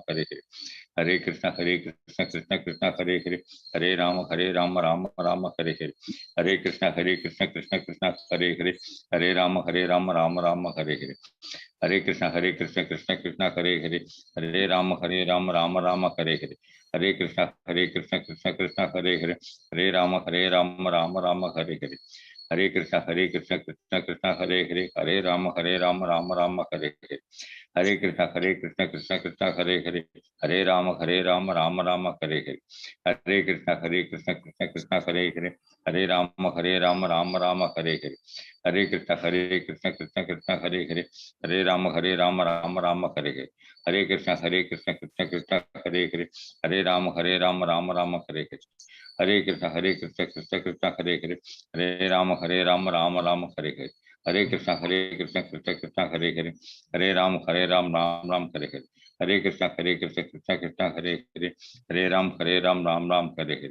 हरे हरे, हरे कृष्णा कृष्ण कृष्ण हरे हरे, हरे राम राम राम हरे हरे, हरे कृष्णा कृष्ण कृष्ण हरे हरे, हरे राम राम राम हरे हरे, हरे कृष्णा कृष्ण कृष्ण हरे हरे, हरे राम राम राम हरे हरे, हरे कृष्णा कृष्ण कृष्ण हरे हरे, हरे राम राम राम हरे हरे, हरे कृष्णा कृष्ण कृष्ण हरे हरे, हरे राम राम हरे हरे, हरे कृष्ण कृष्ण हरे हरे, हरे राम राम हरे हरे, हरे कृष्ण कृष्ण हरे हरे, हरे राम राम हरे हरे, हरे कृष्ण कृष्ण हरे हरे, हरे राम राम हरे हरे, हरे कृष्ण कृष्ण कृष्ण हरे हरे, हरे राम राम हरे हरे, हरे कृष्ण कृष्ण हरे हरे, हरे राम राम हरे हरे, हरे कृष्ण कृष्ण कृष्ण हरे हरे, हरे राम राम हरे हरे, हरे कृष्ण कृष्ण कृष्ण हरे हरे, हरे राम राम हरे हरे, हरे कृष्ण कृष्ण कृष्ण हरे हरे, हरे राम राम हरे हरे, हरे कृष्ण कृष्ण कृष्ण हरे हरे, हरे राम राम हरे हरे, हरे कृष्ण कृष्ण कृष्ण हरे हरे, हरे राम राम हरे हरे,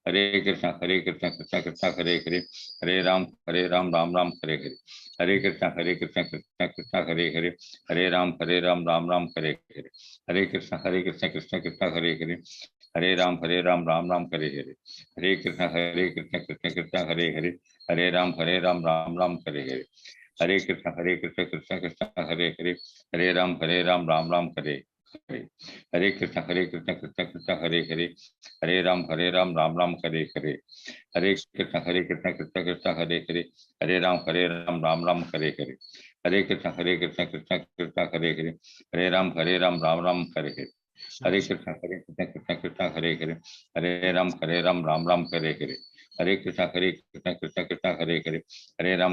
हरे कृष्ण कृष्ण कृष्ण हरे हरे, हरे राम राम हरे हरे, हरे कृष्ण कृष्ण हरे हरे, हरे राम राम हरे हरे, हरे कृष्ण कृष्ण कृष्ण हरे हरे, हरे राम राम हरे हरे, हरे कृष्ण कृष्ण कृष्ण हरे हरे, हरे राम राम हरे हरे, हरे कृष्ण कृष्ण कृष्ण हरे हरे, हरे राम राम हरे हरे, हरे कृष्ण कृष्ण कृष्ण हरे हरे, हरे राम राम हरे हरे, हरे कृष्ण कृष्ण कृष्ण हरे हरे, हरे राम राम हरे हरे, हरे कृष्ण कृष्ण कृष्ण हरे हरे, हरे राम राम हरे हरे, हरे कृष्ण कृष्ण कृष्ण हरे हरे, हरे राम राम हरे हरे, हरे कृष्ण कृष्ण कृष्ण हरे हरे, हरे राम राम हरे हरे, हरे कृष्ण कृष्ण कृष्ण हरे हरे,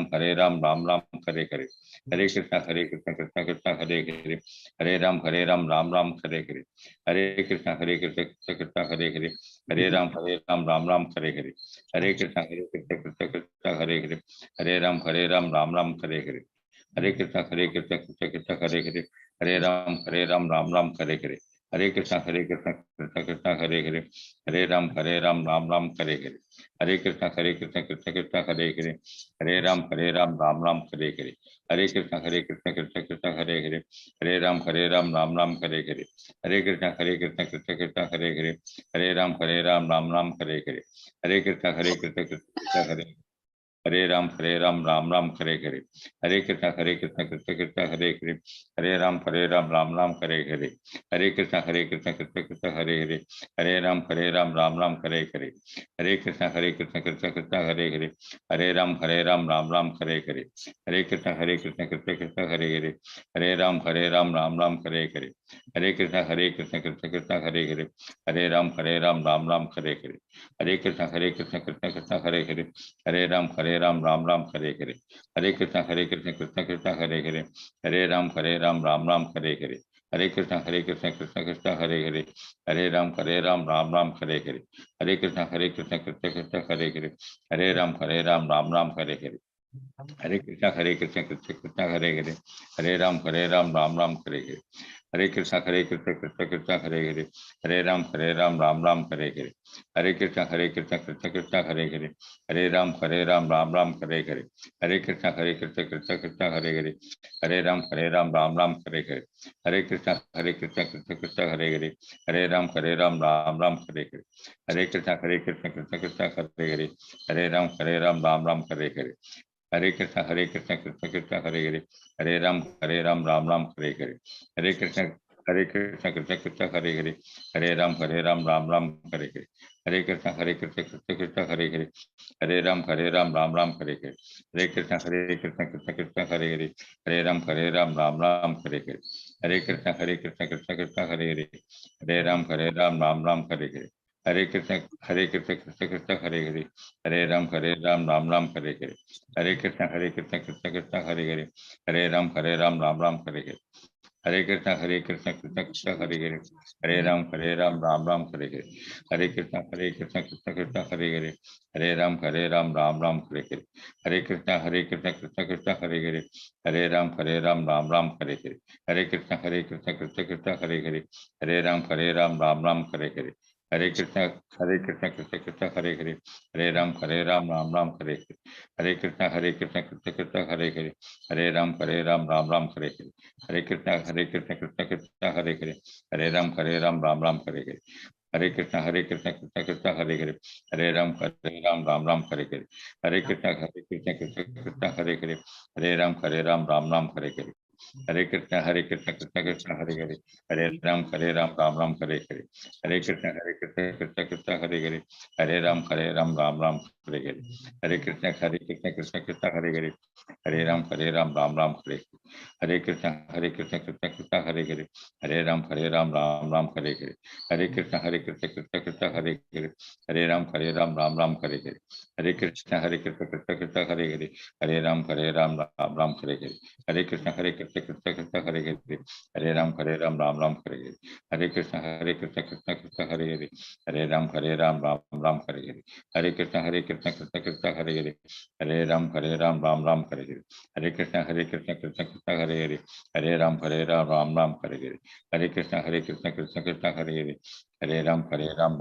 हरे राम राम हरे हरे, हरे कृष्ण कृष्ण कृष्ण हरे हरे, हरे राम राम हरे हरे, हरे कृष्ण कृष्ण कृष्ण हरे हरे, हरे राम राम हरे हरे, हरे कृष्ण कृष्ण कृष्ण हरे हरे, हरे राम राम हरे हरे, हरे कृष्ण कृष्ण कृष्ण हरे हरे, हरे राम राम हरे हरे, हरे कृष्ण कृष्ण कृष्ण हरे, हरे राम राम हरे हरे, हरे कृष्ण कृष्ण कृष्ण हरे हरे, हरे राम राम हरे हरे, हरे कृष्ण कृष्ण कृष्ण हरे हरे, हरे राम राम हरे हरे, हरे कृष्ण कृष्ण कृष्ण हरे हरे, हरे राम राम हरे हरे, हरे कृष्ण कृष्ण कृष्ण हरे हरे, हरे राम राम हरे हरे, हरे कृष्ण कृष्ण कृष्ण हरे हरे, हरे राम राम हरे हरे, हरे कृष्ण कृष्ण कृष्ण हरे हरे, हरे राम राम हरे हरे, हरे कृष्ण कृष्ण कृष्ण हरे हरे, हरे राम राम हरे हरे, हरे कृष्ण कृष्ण कृष्ण हरे हरे, हरे राम राम हरे हरे, हरे कृष्ण कृष्ण कृष्ण हरे हरे, हरे राम राम हरे हरे, हरे कृष्ण कृष्ण हरे हरे, हरे राम राम हरे हरे, हरे कृष्ण कृष्ण कृष्ण हरे हरे, हरे राम राम हरे हरे, हरे कृष्ण कृष्ण कृष्ण हरे हरे, हरे राम राम हरे हरे, हरे कृष्ण कृष्ण कृष्ण हरे हरे, हरे राम राम हरे हरे, हरे कृष्ण कृष्ण कृष्ण हरे हरे, हरे राम राम हरे हरे, हरे कृष्ण कृष्ण कृष्ण हरे हरे, हरे राम राम हरे हरे, हरे कृष्ण कृष्ण कृष्ण हरे हरे, हरे राम राम हरे हरे, हरे कृष्ण कृष्ण कृष्ण हरे हरे, हरे राम राम हरे हरे, हरे कृष्ण कृष्ण कृष्ण हरे हरे, हरे राम राम हरे हरे, हरे कृष्ण कृष्ण कृष्ण हरे हरे, हरे राम राम हरे हरे, हरे कृष्ण कृष्ण कृष्ण हरे हरे, हरे राम राम हरे हरे, हरे कृष्ण कृष्ण कृष्ण हरे हरे, हरे राम राम हरे हरे, हरे कृष्ण कृष्ण कृष्ण हरे हरे, हरे राम हरे हरे, हरे कृष्ण कृष्ण कृष्ण हरे हरे, हरे राम हरे हरे, हरे कृष्ण कृष्ण कृष्ण हरे हरे, हरे राम हरे हरे, हरे कृष्ण कृष्ण कृष्ण हरे हरे, हरे राम हरे हरे, हरे कृष्ण कृष्ण कृष्ण हरे हरे, हरे राम राम हरे हरे, हरे कृष्णा कृष्ण कृष्ण हरे हरे, हरे राम राम राम हरे हरे, हरे कृष्णा कृष्ण कृष्ण हरे हरे, हरे राम राम राम हरे हरे, हरे कृष्णा कृष्ण कृष्ण हरे हरे, हरे राम राम राम हरे हरे, हरे कृष्णा कृष्ण कृष्ण हरे हरे, हरे राम राम राम हरे हरे, हरे कृष्णा कृष्ण कृष्ण हरे हरे, हरे राम राम राम हरे हरे, हरे कृष्ण कृष्ण हरे हरे, हरे राम राम राम हरे हरे, हरे कृष्ण कृष्ण कृष्ण हरे हरे, हरे राम राम राम हरे हरे, हरे कृष्ण कृष्ण कृष्ण हरे हरे, हरे राम राम राम हरे हरे, हरे कृष्ण कृष्ण कृष्ण हरे हरे, हरे राम राम राम हरे हरे, हरे कृष्ण कृष्ण कृष्ण हरे हरे, हरे राम राम राम हरे हरे, हरे कृष्ण कृष्ण कृष्ण हरे हरे, हरे राम राम राम हरे हरे, हरे कृष्ण कृष्ण कृष्ण हरे हरे, हरे राम राम राम हरे हरे, हरे कृष्ण कृष्ण कृष्ण हरे हरे, हरे राम राम राम हरे हरे, हरे कृष्ण कृष्ण कृष्ण हरे हरे, हरे राम राम राम हरे हरे, हरे कृष्ण कृष्ण कृष्ण हरे हरे, हरे राम राम राम हरे हरे, हरे कृष्ण कृष्ण कृष्ण हरे हरे, हरे राम राम राम हरे हरे, हरे कृष्ण कृष्ण कृष्ण हरे हरे, हरे राम राम राम हरे हरे, हरे कृष्ण कृष्ण कृष्ण हरे हरे, हरे राम राम राम हरे हरे, हरे कृष्ण कृष्ण कृष्ण हरे हरे, हरे राम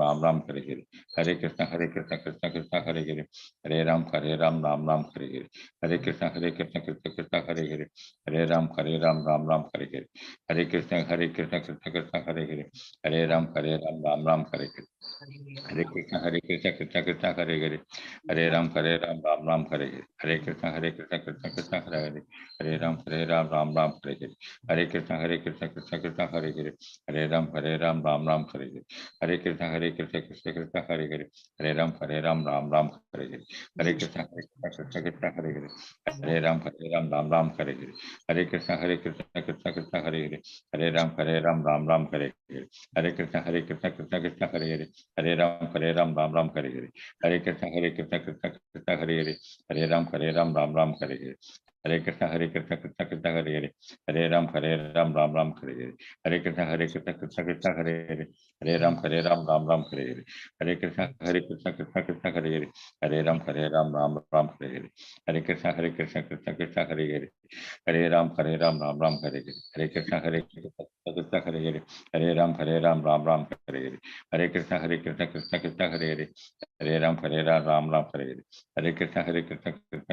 राम राम हरे हरे, हरे कृष्ण कृष्ण कृष्ण हरे हरे, हरे राम राम राम हरे हरे, हरे कृष्ण कृष्ण कृष्ण हरे हरे, हरे राम राम राम हरे हरे, हरे कृष्ण कृष्ण कृष्ण हरे हरे, हरे राम राम राम हरे हरे, हरे कृष्ण कृष्ण कृष्ण हरे हरे, हरे राम राम राम हरे हरे, हरे कृष्ण कृष्ण कृष्ण हरे हरे, हरे राम राम राम हरे हरे, हरे कृष्ण कृष्ण कृष्ण हरे हरे, हरे राम राम राम हरे हरे, हरे कृष्ण कृष्ण कृष्ण हरे हरे, हरे राम राम राम हरे हरे, हरे कृष्ण कृष्ण कृष्ण हरे हरे, हरे राम राम राम हरे हरे, हरे कृष्ण कृष्ण कृष्ण हरे हरे, हरे राम राम राम हरे हरे, हरे कृष्ण कृष्ण कृष्ण कृष्ण हरे हरे, हरे राम राम राम हरे हरे, हरे कृष्ण कृष्ण कृष्ण कृष्ण हरे हरे, हरे राम राम राम हरे हरे, हरे कृष्ण कृष्ण कृष्ण हरे हरे, हरे राम राम राम हरे हरे, हरे कृष्ण कृष्ण कृष्ण हरे हरे, हरे राम राम राम हरे हरे, हरे कृष्ण कृष्ण कृष्ण हरे हरे, हरे राम राम राम हरे हरे, हरे कृष्ण कृष्ण कृष्ण हरे हरे, हरे राम राम राम हरे हरे, हरे कृष्ण कृष्ण कृष्ण हरे हरे, हरे राम राम राम हरे हरे, हरे कृष्ण कृष्ण कृष्ण कृष्ण हरे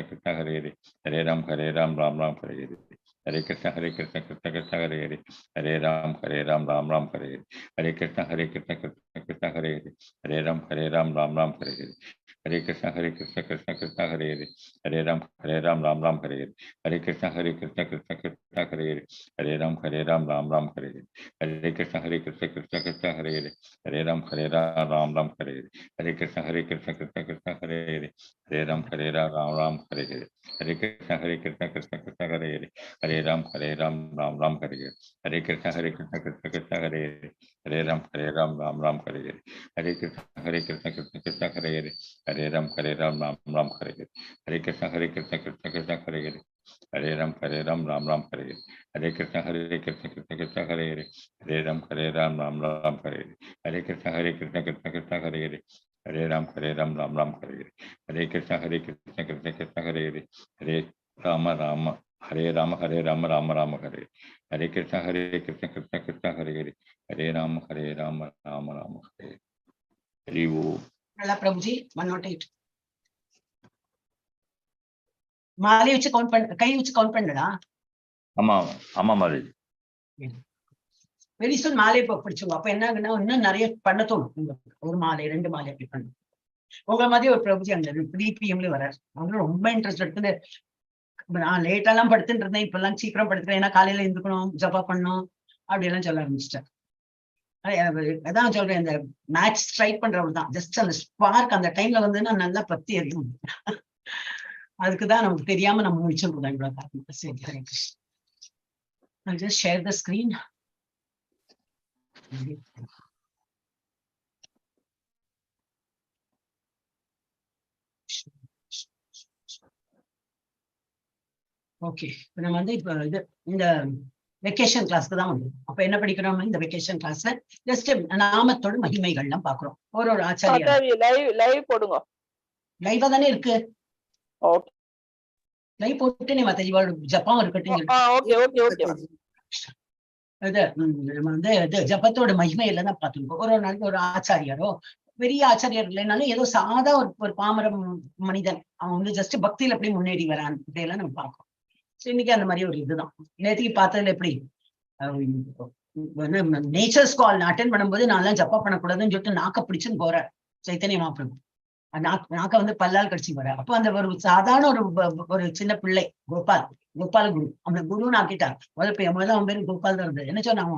हरे, हरे राम राम राम हरे हरे, हरे कृष्ण कृष्ण कृष्ण हरे हरे, हरे राम राम राम हरे हरे, हरे कृष्ण कृष्ण कृष्ण कृष्ण हरे हरे, हरे राम राम राम हरे हरे, हरे कृष्ण कृष्ण कृष्ण कृष्ण हरे हरे, हरे राम राम राम हरे हरे, हरे कृष्ण कृष्ण कृष्ण कृष्ण हरे हरे, हरे राम राम राम हरे हरे, हरे कृष्ण कृष्ण कृष्ण कृष्ण हरे हरे, हरे राम राम राम हरे हरे, हरे कृष्ण कृष्ण कृष्ण कृष्ण हरे हरे, हरे राम राम राम हरे हरे, हरे कृष्ण कृष्ण कृष्ण कृष्ण हरे हरे, हरे राम राम राम हरे हरे, हरे कृष्ण कृष्ण कृष्ण कृष्ण हरे हरे, हरे राम राम राम हरे हरे, हरे कृष्ण कृष्ण कृष्ण हरे हरे, हरे राम राम राम हरे हरे, हरे कृष्ण कृष्ण कृष्ण कृष्ण हरे हरे, हरे राम राम राम हरे हरे, हरे कृष्ण कृष्ण कृष्ण कृष्ण हरे हरे, हरे राम हरे राम राम राम हरे, हरे कृष्ण कृष्ण कृष्ण हरे हरे, हरे राम राम राम हरे, हरि वो। प्रभु जी 108 மாலை வச்சு கவுண்ட் பண்ண, கை வச்சு கவுண்ட் பண்ணடா. ஆமா ஆமா மாதிரி வெரி சூன் மாலை பிடிச்சோங்க. அப்ப என்ன ஆகுன்னா இன்னும் நிறைய பண்ண தோணும். ஒரு மாலை 2 மாலை அப்படி பண்ணும். உங்க மாதிரி ஒரு பிரபுஜி அங்க 3 PM வராரு. அவங்களும் ரொம்ப இன்ட்ரெஸ்ட் எடுத்து, நான் லேட்டா எல்லாம் படுத்துட்டு இருந்தேன், இப்ப எல்லாம் சீக்கிரம் படுத்துறேன், ஏன்னா காலையில எழுந்துக்கணும், ஜபா பண்ணணும் அப்படி எல்லாம் சொல்ல ஆரம்பிச்சிட்டேன். அதான் சொல்றேன், இந்த மேட்ச் ஸ்ட்ரைக் பண்றவங்க தான் ஜஸ்ட் அந்த ஸ்பார்க் அந்த டைம்ல வந்துன்னா நல்லா பத்தி எரியும். அதுக்குதான் நமக்கு தெரியாம நம்ம முடிச்சிருக்கோம் இவ்வளவு காரணம். சரி, Hare Krishna. I'll just share the screen. Okay, நம்ம வந்து இப்ப இது இந்த வெக்கேஷன் கிளாஸ்க்கு தான் வந்து, அப்ப என்ன படிக்கிறோம் இந்த வெக்கேஷன் கிளாஸ்ல ஜஸ்ட் நாமத்தோட மகிமைகள்லாம் பாக்குறோம். ஒரு ஆச்சாரியா லைவ் போடுங்க. லைவா தானே இருக்கு. ஓகே, லைவ் போட்டு நீ மத்த இவளோட ஜப்பான் இருக்கட்டும். Okay okay okay. இது நம்ம வந்து இது ஜபத்தோட மகிமையில தான் பார்த்துருக்கோம். ஒரு நாளைக்கு ஒரு ஆச்சாரியாரோ பெரிய ஆச்சாரியார் இல்லைனாலும் ஏதோ சாதா ஒரு பாமர மனிதன் அவன் வந்து ஜஸ்ட் பக்தியில எப்படி முன்னேறி வரான் இப்படியெல்லாம் நம்ம பார்க்கணும். இன்னைக்கு அந்த மாதிரி ஒரு இதுதான் நேற்றுக்கு பார்த்ததுல எப்படி நேச்சர்ஸ் கால் அட்டென்ட் பண்ணும்போது நான் எல்லாம் ஜப்பா பண்ணக்கூடாதுன்னு சொல்லிட்டு நாக்க பிடிச்சுன்னு போறேன் சைத்தன்ய மாப்பிள்ளை. நாக்க வந்து பல்லால் கடிச்சு வர. அப்போ அந்த ஒரு சாதாரண ஒரு சின்ன பிள்ளை கோபால குரு அந்த குருன்னு ஆக்கிட்டார். முதல்ல அவன் பேரு கோபால் தான் இருந்தது. என்ன சொன்னாங்க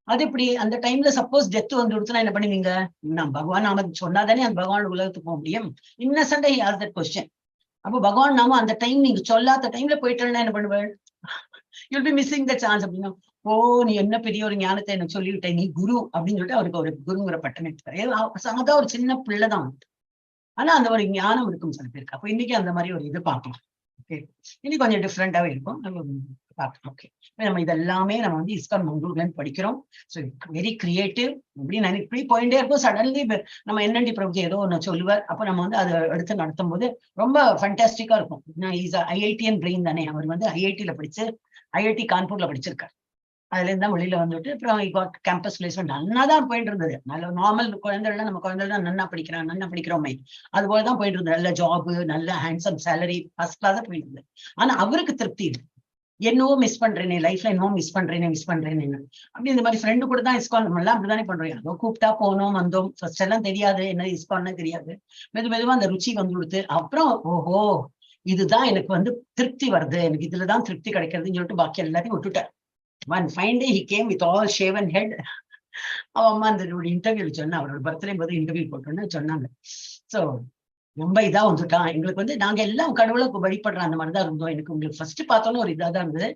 அது இப்படி அந்த டைம்ல சப்போஸ் டெத் வந்து கொடுத்தனா என்ன பண்ணுவீங்க? நான் பகவான் நாம சொன்னாதானே அந்த பகவான் உலகத்துக்கு போக முடியும். Innocent he asked that question. அப்போ பகவான் நாம அந்த டைம் நீங்க சொல்லாத டைம்ல போயிட்டேன்னா என்ன பண்ணுவேன்? You'll be missing the chance அப்படின்னா, ஓ நீ என்ன பெரிய ஒரு ஞானத்தை எனக்கு சொல்லிவிட்ட, நீ குரு அப்படின்னு சொல்லிட்டு அவருக்கு ஒரு குருங்கிற பட்டம் எடுத்தாரு. சாதா ஒரு சின்ன பிள்ளைதான். ஆனா அந்த ஒரு ஞானம் இருக்கும் சில பேருக்கு. அப்போ இன்னைக்கு அந்த மாதிரி ஒரு இது பார்க்கலாம். ஓகே, இன்னைக்கு கொஞ்சம் டிஃப்ரெண்டாவே இருக்கும். நம்ம பார்க்கலாம். ஓகே, நம்ம இதெல்லாமே நம்ம வந்து இஸ்கான் மங்களூர்ல படிக்கிறோம். ஸோ வெரி கிரியேட்டிவ் அப்படின்னு இப்படி போயிட்டே இருக்கும். சடன்லி நம்ம என்என்டி பிரபுஜி ஏதோ ஒன்று சொல்லுவார். அப்போ நம்ம வந்து அதை எடுத்து நடத்தும் போது ரொம்ப ஃபண்டாஸ்டிக்கா இருக்கும். ஐஐடிஎன் பிரெயின் தானே, அவர் வந்து ஐஐடியில படிச்சு ஐஐடி கான்பூர்ல படிச்சிருக்காரு. அதுல இருந்தா வெளியில வந்துட்டு அப்புறம் கேம்பஸ் பிளேஸ்மெண்ட் நல்லாதான் போயிட்டு இருந்தது. நல்ல நார்மல் குழந்தைகள் நம்ம குழந்தைகள் நன்னா படிக்கிறோமே அது போலதான் போயிட்டு இருந்தது. நல்ல ஜாப், நல்ல ஹேண்ட்ஸம் சேலரி, ஃபர்ஸ்ட் கிளாஸா போயிட்டு இருந்தது. ஆனா அவருக்கு திருப்தி இருக்கு. என்னவோ மிஸ் பண்றேனே லைஃப்ல, என்னவோ மிஸ் பண்றேன்னு அப்படி இந்த மாதிரி ஃப்ரெண்டு கூட தான் இஸ்கான் நம்ம எல்லாம் அப்படிதானே பண்றோம். அதோ கூப்பிட்டா போனோம் வந்தோம். ஃபர்ஸ்ட் எல்லாம் தெரியாது என்ன இஸ்கான்னு தெரியாது. மெதுவா அந்த ருச்சி வந்து கொடுத்து அப்புறம் ஓஹோ இதுதான் எனக்கு வந்து திருப்தி வருது, எனக்கு இதுலதான் திருப்தி கிடைக்கிறதுன்னு சொல்லிட்டு பாக்கி எல்லாத்தையும் விட்டுட்டார். One fine day he came with all shaven head. அவன் அம்மா அந்த இன்டர்வியூல சொன்னா, அவரோட பர்த்டே போது இன்டர்வியூ போட்டோன்னு சொன்னாங்க. சோ ரொம்ப இதா வந்துட்டான். எங்களுக்கு வந்து நாங்க எல்லாம் கடவுளை வழிபடுற அந்த மாதிரிதான் இருந்தோம். எனக்கு உங்களுக்கு ஃபர்ஸ்ட் பார்த்தோன்னு ஒரு இதாதான் இருந்தது.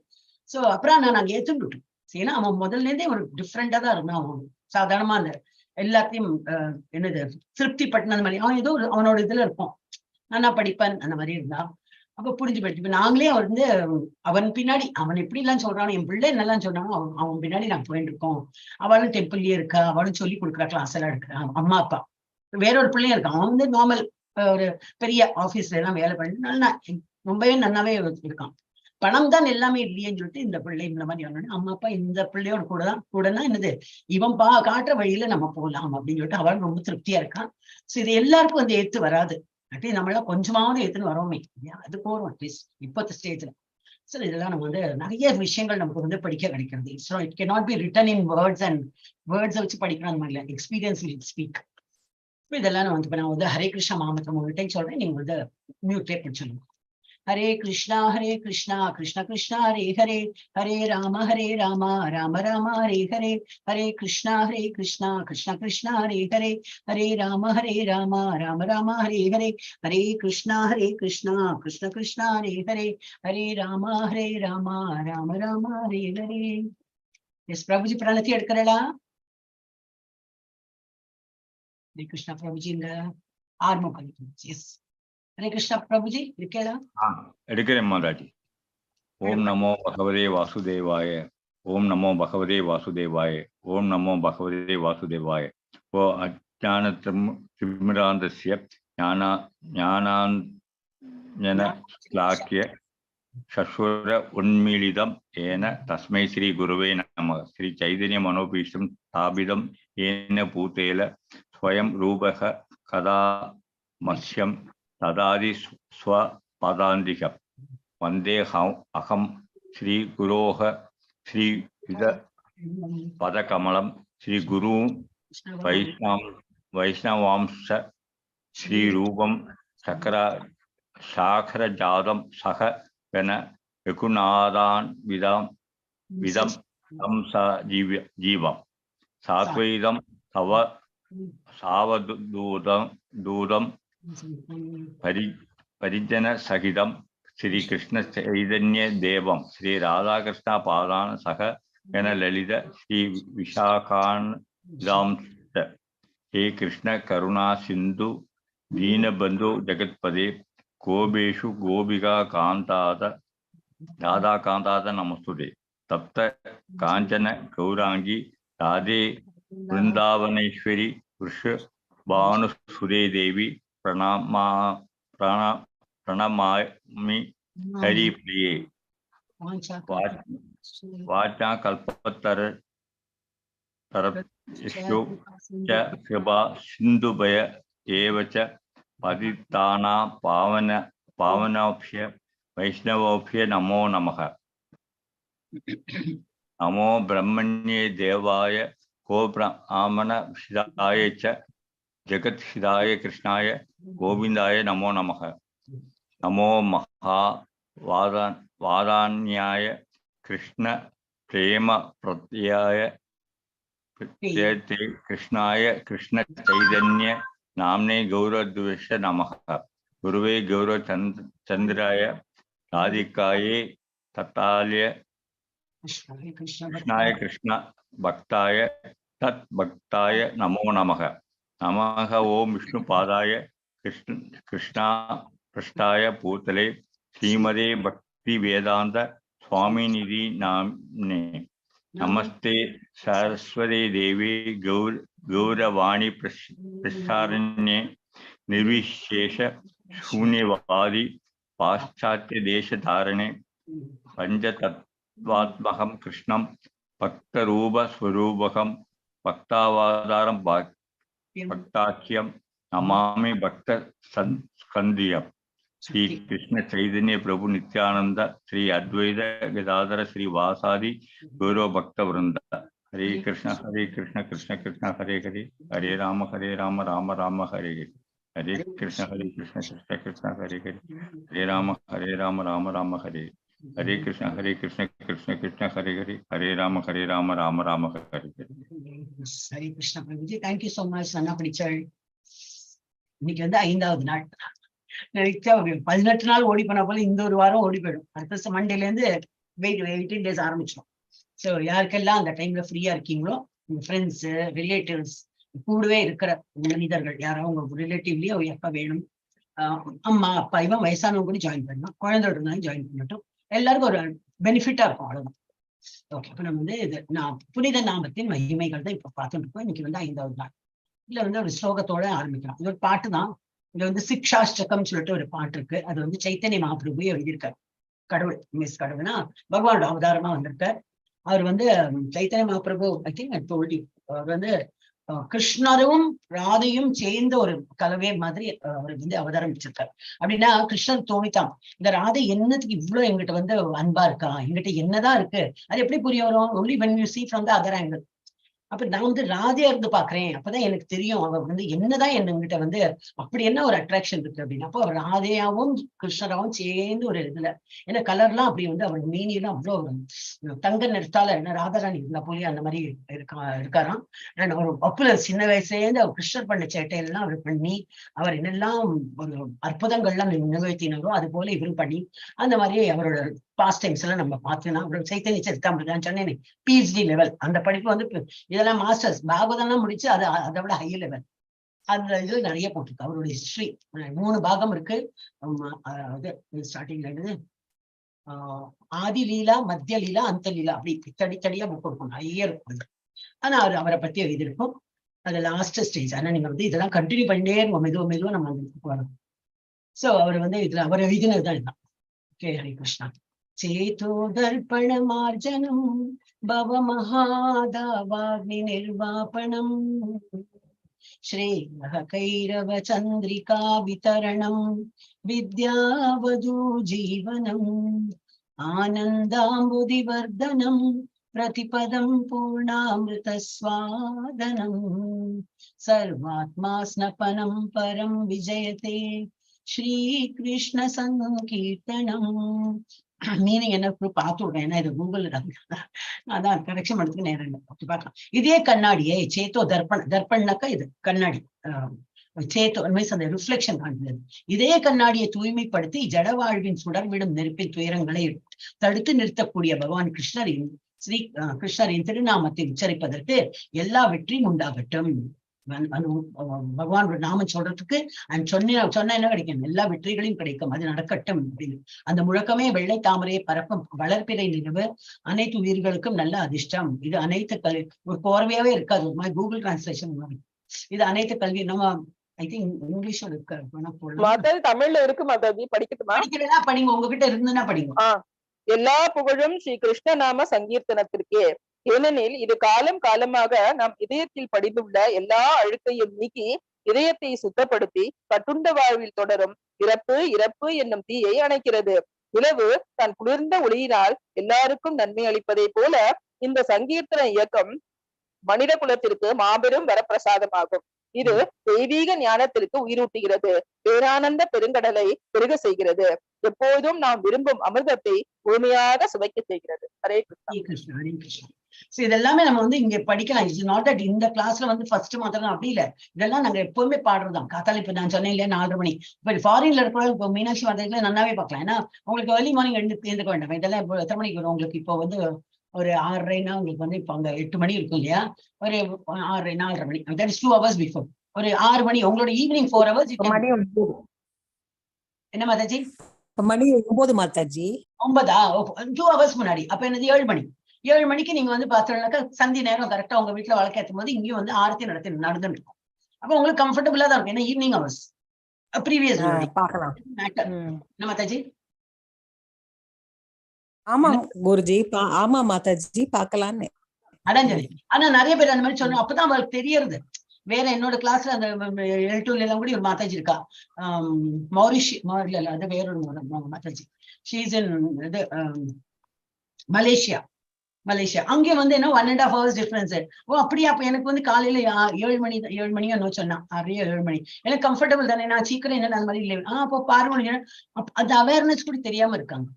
சோ அப்புறம் நாங்க ஏத்துக்கிட்டோம். ஏன்னா அவன் முதல்ல இருந்தே ஒரு டிஃப்ரெண்டா தான் இருந்தான். அவன் சாதாரணமா அந்த எல்லாத்தையும் என்னது திருப்தி பட்டின அந்த மாதிரி அவன் ஏதோ அவனோட இதுல இருப்போம். நானா படிப்பேன் அந்த மாதிரி இருந்தான். அப்ப புரிஞ்சு போயிடுச்சு. இப்ப நாங்களே அவர் வந்து அவன் பின்னாடி அவன் எப்படி எல்லாம் சொல்றானோ, என் பிள்ளை என்னெல்லாம் சொன்னானோ அவன் பின்னாடி நான் போயிட்டு இருக்கோம். அவளும் டெம்பிள்லயே இருக்கா, அவளும் சொல்லி கொடுக்குறா, கிளாஸ் எல்லாம் எடுக்கிறான். அம்மா அப்பா வேற ஒரு பிள்ளையும் இருக்கான். அவன் வந்து நார்மல் ஒரு பெரிய ஆபீஸ்ல எல்லாம் வேலை பண்ணிட்டு நல்லா ரொம்பவே நல்லாவே இருக்கான். பணம் தான் எல்லாமே இல்லையேன்னு சொல்லிட்டு இந்த பிள்ளை இந்த மாதிரி வரணும். அம்மா அப்பா இந்த பிள்ளையோட கூடனா என்னது இவன் காட்டுற வழியில நம்ம போகலாம் அப்படின்னு சொல்லிட்டு அவன் ரொம்ப திருப்தியா இருக்கான். சோ இது எல்லாருக்கும் வந்து ஏத்து வராது. அட்லீஸ்ட் நம்மளாம் கொஞ்சமாவது எடுத்துன்னு வரோமே, அது போறோம் அட்லீஸ்ட் இப்பத்த ஸ்டேஜ்ல. சரி, இதெல்லாம் நம்ம வந்து நிறைய விஷயங்கள் நமக்கு வந்து படிக்க கிடைக்கிறது. So it can not be written in words and வேர்ட்ஸை வச்சு படிக்கணும் அந்த மாதிரி இல்லை. Experience will speak. இதெல்லாம் நான் வந்து ஹரே கிருஷ்ணா மாமந்திரம் ஒரு டைம் சொல்றேன், நீங்க வந்து மியூட்லேயே படிச்சிடணும். हरे कृष्णा कृष्णा कृष्णा हरे हरे, हरे राम राम राम हरे हरे, हरे कृष्णा कृष्णा कृष्णा हरे हरे, हरे राम राम राम हरे हरे, हरे कृष्णा कृष्णा कृष्णा हरे हरे, हरे राम राम राम हरे हरे. எஸ் பிரபுஜி பிரணத்தி எடுக்கிறடா. ஹரே கிருஷ்ணா பிரபுஜி இந்த ஆர்மம் பண்ணிக்கணும். எஸ் हरे कृष्णा प्रभु जी लिखेला. எடுக்கிறேன் மாதாஜி. ஓம் நமோ பகவதே வாசுதேவாய, ஓம் நமோ பகவதே வாசுதேவாய, ஓம் நமோ பகவதே வாசுதேவாய. ஓ அஜ்ஞானதிமிராந்தஸ்ய ஞானாஞ்சன ஸ்லாக்கிய சசுர உன்மீலிதம் ஏன தஸ்மை ஸ்ரீ குருவே நமः. ஸ்ரீ சைதன்ய மனோபீஷ்டம் ஸ்தாபிதம் ஏன பூதேல ஸ்வயம் ரூபக கதா மஸ்யம் ததாதி ஸ்வபதாந்திகம் வந்தே அகம் ஸ்ரீ குரோஹ ஸ்ரீ பதகமலம் ஸ்ரீ குரு வைஷ்ணவாம்ச ஸ்ரீ ரூபம் சாகரஜாதம் சக கண யகுநாதான் விதம் ஜீவம் சாத்வைதம் தவ சாவதூதம் परिजन सहितम श्री कृष्ण चैतन्य देवम श्री राधाकृष्ण पादान सह गण ललित श्री विशाखान हे कृष्ण करुणा सिंधु दीनबंधु जगत्पदे गोपेशु गोपिका कांताद राधा कांताद नमस्तुते तप्त कांचन गौरांगी राधे वृंदावनेश्वरी वृष भानुसुदे देवी प्रणमामि हरि प्रिये वाचा कल्पतर तरप्यश्चो च कृपा सिन्धुभय एव च पतितानां पावनाभ्य वैष्णवभ्य नमो नमः। नमो ब्रह्मण्ये देवाय को ब्राह्मणहिताय च जगद्हिताय कृष्णाय गोविंदाय नमो नमः। नमो महावादान्याय कृष्ण प्रेम प्रत्याय कृष्णाय कृष्ण चैतन्य नामने गौरद्वेष नमः। गुरुवे गौरचंद्राय राधिकाये तत्ताल्य कृष्णाय कृष्ण भक्ताय तत्भक्ताय नमो नमः। नमः ओम विष्णुपादाय कृष्णा पृष्ठाय भूतले श्रीमदे भक्ति वेदांत स्वामिनिधि नाम्ने। नमस्ते सरस्वती देवी गौरवाणी प्रसारण्ये निर्विशेष शून्यवादी पाश्चात्य देश धारणे पंचतत्वात्मकं कृष्णं भक्तरूप स्वरूपकं भक्तावतारं भक्ताख्यं नमामि भक्त स्कंदियम्। श्री कृष्ण चैतन्य प्रभु नित्यानंद श्री अद्वैत गदाधर श्री वासादि गौरव भक्त वृंद। हरे कृष्ण कृष्ण कृष्ण हरे हरे हरे राम राम राम हरे हरे। हरे कृष्ण कृष्ण कृष्ण हरे हरे हरे राम राम राम हरे। हरे कृष्ण कृष्ण कृष्ण हरे हरे हरे राम राम राम हरे हरे। हरे कृष्ण प्रभुजी, थैंक यू सो मच. நல்லா படிச்சாள். இன்னைக்கு வந்து 5வது நாள். நினைச்சா 18 நாள் ஓடி போன போல இந்த ஒரு வாரம் ஓடி போயிடும். அடுத்த மண்டேல இருந்து 18 டேஸ் ஆரம்பிச்சோம். ஸோ யாருக்கெல்லாம் அந்த டைம்ல ஃப்ரீயா இருக்கீங்களோ, உங்க ஃப்ரெண்ட்ஸ் ரிலேட்டிவ்ஸ் கூடவே இருக்கிற மனிதர்கள் யாராவது உங்க ரிலேட்டிவ்லயே எப்ப வேணும், அம்மா அப்பா இவன் வயசானவங்க கூட ஜாயின் பண்ணலாம், குழந்தைகள் இருந்தாலும் ஜாயின் பண்ணட்டும், எல்லாருக்கும் ஒரு பெனிஃபிட்டா இருக்கும். அவ்வளவுதான். ஓகே, அப்ப நம்ம வந்து இது புனித நாமத்தின் மகிமைகள் தான் இப்ப பார்த்துட்டு இருக்கோம். இன்னைக்கு வந்து 5வது நாள். இதுல வந்து ஒரு ஸ்லோகத்தோட ஆரம்பிக்கலாம். இது ஒரு பாட்டு தான். இதுல வந்து சிக்ஷாஷ்டகம் சொல்லிட்டு ஒரு பாட்டு இருக்கு. அது வந்து சைத்தன்ய மகாபிரபு எழுதியிருக்காரு. கடவுள் மிஸ் கடவுள்னா பகவானோட அவதாரமா வந்திருக்கார். அவர் வந்து சைத்தன்ய மகாபிரபு ஐ திங்க் அவர் வந்து கிருஷ்ணரும் ராதையும் சேர்ந்த ஒரு கலவை மாதிரி அவர் வந்து அவதாரம் வச்சிருக்காரு. அப்படின்னா கிருஷ்ணர் தோணித்தான், இந்த ராதை என்னத்துக்கு இவ்வளவு எங்கிட்ட வந்து அன்பா இருக்கா, எங்கிட்ட என்னதான் இருக்கு, அது எப்படி புரிய வரும்? only when you see from the other angle. அப்ப நான் வந்து ராதையா இருந்து பாக்குறேன், அப்பதான் எனக்கு தெரியும் அவ வந்து என்னதான் என்கிட்ட வந்து அப்படி என்ன ஒரு அட்ராக்ஷன் இருக்கு அப்படின்னு. அப்போ அவர் ராதையாவும் கிருஷ்ணராவும் சேர்ந்து ஒரு இதுல, ஏன்னா கலர்லாம் அப்படி வந்து அவர் மீனிலாம் அவ்வளவு தங்க நிறத்தால என்ன ராதாராணி இருந்தா போய் அந்த மாதிரி இருக்காராம். ஒரு பப்புல சின்ன வயசுலேருந்து அவர் கிருஷ்ணர் பண்ண சேட்டையெல்லாம் அவர் பண்ணி அவர் என்னெல்லாம் ஒரு அற்புதங்கள்லாம் நிகழ்த்தினாரோ அது போல இவரும் பண்ணி அந்த மாதிரி அவரோட பாஸ்ட் டைம்ஸ் எல்லாம் நம்ம பார்த்தோம்னா அவரோட சைத்தன்ய சரித்தாமிரதம் சொன்னேன் PhD லெவல் அந்த படிப்பு வந்து இதெல்லாம் மாஸ்டர்ஸ் பாகவதம்லாம் முடிச்சு அது அதை விட ஹை லெவல். அந்த இது நிறைய போட்டிருக்கு அவருடைய ஹிஸ்டரி. 3 பாகம் இருக்கு. ஸ்டார்டிங்ல இருந்து ஆதி லீலா, மத்திய லீலா, அந்த லீலா, அப்படி தடித்தடியா புக் கொடுக்கணும், நிறைய இருக்கும். ஆனா அவரை பத்தி எழுதியிருக்கும். அது லாஸ்ட் ஸ்டேஜ். ஆனா நீங்க வந்து இதெல்லாம் கண்டினியூ பண்ணிட்டே இருவோம், மெதுவா நம்ம வரும். சோ அவர் வந்து இதுல அவர் எழுதினதுதான் இதுதான். ஓகே, ஹரே கிருஷ்ணா. चेतो दर्पणमार्जनं भवमहादावाग्नि निर्वापणं श्रेयः कैरवचन्द्रिका वितरणं विद्यावधू जीवनम् आनन्दाम्बुदिवर्धनं प्रतिपदं पूर्णामृतस्वादनं सर्वात्मा स्नपनं परं विजयते श्रीकृष्ण संकीर्तनम्. மீனிங் என்ன பார்த்து விடுறேன், ஏன்னா இது கூகுள் அதான் கரெக்ஷன் பண்ணுறதுக்கு நேரம் இல்லை. அப்படி பார்க்கலாம். இதே கண்ணாடியே சேத்தோ தர்ப்பணாக்கா இது கண்ணாடி, சேத்தோ மீன்ஸ் அந்த ரிஃப்ளெக்ஷன் காண்கிறது. இதே கண்ணாடியை தூய்மைப்படுத்தி ஜடவாழ்வின் சுடர்விடும் நெருப்பின் துயரங்களை தடுத்து நிறுத்தக்கூடிய பகவான் கிருஷ்ணரின் கிருஷ்ணரின் திருநாமத்தை உச்சரிப்பதற்கு எல்லா வெற்றியும் உண்டாகட்டும். பகவானோட நாமம் சொல்றதுக்கு சொன்ன என்ன கிடைக்கும், எல்லா வெற்றிகளையும் கிடைக்கும், அது நடக்கட்டும் அப்படின்னு. அந்த முழக்கமே வெள்ளை தாமரையை பரப்பும் வளர்ப்பிறை நிறுவ அனைத்து உயிர்களுக்கும் நல்ல அதிர்ஷ்டம். இது அனைத்து கல்வி ஒரு கோர்வையாவே இருக்காது, ஒரு மாதிரி கூகுள் டிரான்ஸ்லேஷன் மாதிரி. இது அனைத்து கல்வி நம்ம ஐ திங்க் இங்கிலீஷ்ல இருக்கு, தமிழ்ல இருக்கு. மாதாஜி படிக்கட்டுமா? படிக்கிறதா படிங்க, உங்ககிட்ட இருந்துன்னா படிங்க. எல்லா புகழும் ஸ்ரீ கிருஷ்ண நாம சங்கீர்த்தனத்திற்கே. ஏனெனில் இது காலம் காலமாக நம் இதயத்தில் படிந்துள்ள எல்லா அழுக்கையும் நீக்கி இதயத்தை சுத்தப்படுத்தி கட்டுண்ட வாழ்வில் தொடரும் இறப்பு இறப்பு என்னும் தீயை அணைக்கிறது. நிலவு தன் குளிர்ந்த ஒளியினால் எல்லாருக்கும் நன்மை அளிப்பதை போல இந்த சங்கீர்த்தன இயக்கம் மனித குலத்திற்கு மாபெரும் வரப்பிரசாதமாகும். இது தெய்வீக ஞானத்திற்கு உயிரூட்டுகிறது, பேரானந்த பெருங்கடலை பெருக செய்கிறது, எப்போதும் நாம் விரும்பும் அமிர்தத்தை முழுமையாக சுவைக்க செய்கிறது. ஹரே கிருஷ்ணா. ஹரே கிருஷ்ணா. இதெல்லாமே நம்ம வந்து இங்க படிக்கலாம். இட்ஸ் நாட் தட் இந்த கிளாஸ்ல வந்து ஃபர்ஸ்ட் மாத்திரம் அப்படி இல்ல, இதெல்லாம் நாங்க எப்பவுமே பாடுறதுதான். காத்தால இப்ப நான் சொன்னேன் இல்லையா 4:30 மணி, இப்ப ஃபாரின்ல இருக்கிற இப்போ மீனாட்சி வார்த்தைகளை நல்லாவே பார்க்கலாம். ஏன்னா உங்களுக்கு ஏர்லி மார்னிங் எழுந்துக்க வேண்டாம். இதெல்லாம் இப்போ எத்தனை மணிக்கு வரும் உங்களுக்கு? இப்போ வந்து ஒரு 6:30னா உங்களுக்கு வந்து இப்போ அங்க 8 மணி இருக்கும் இல்லையா, ஒரு 6:30 4:30 மணி, தட் இஸ் 2 hours பிஃபோர். ஒரு 6 மணி உங்களோட ஈவினிங் 4 hours. என்ன மாதாஜி? மணி 9 மாதாஜி. 9 2 hours முன்னாடி. அப்ப என்னது 7 மணி. 7 மணிக்கு நீங்க வந்து பார்த்தோம்னாக்கா சந்தி நேரம் கரெக்டா உங்க வீட்டுல வழக்கேற்றும் போது இங்கேயும் வந்து ஆரத்தி நடந்துட்டு இருக்கும். அப்ப உங்களுக்கு கம்ஃபர்டபுளா தான் இருக்கும். ஏன்னா ஈவினிங் ஹவர்ஸ் ப்ரீவியஸ் பார்க்கலாம். என்ன மாதாஜி? ஆமா குருஜி, ஆமா மாதாஜி பார்க்கலான்னு. அதான் சரி. ஆனா நிறைய பேர் அந்த மாதிரி சொன்னோம், அப்பதான் அவங்களுக்கு தெரியறது. வேற என்னோட கிளாஸ்ல அந்த L2 எல்லாம் கூட ஒரு மாதாஜி இருக்கா, மௌரிஷியா அது வேற ஒரு மாதாஜி. ஷீஸ் இன் இது மலேசியா. அங்கே வந்து என்ன 1.5 hours டிஃபரன்ஸ். ஓ அப்படியா? அப்ப எனக்கு வந்து காலையில 7 மணியோ என்ன சொன்னா, 7 மணி எனக்கு கம்ஃபர்டபுள் தானே, நான் சீக்கிரம் என்ன அந்த மாதிரி இல்லை. அப்போ 6 மணி. அந்த அவேர்னஸ் கூட தெரியாம இருக்காங்க.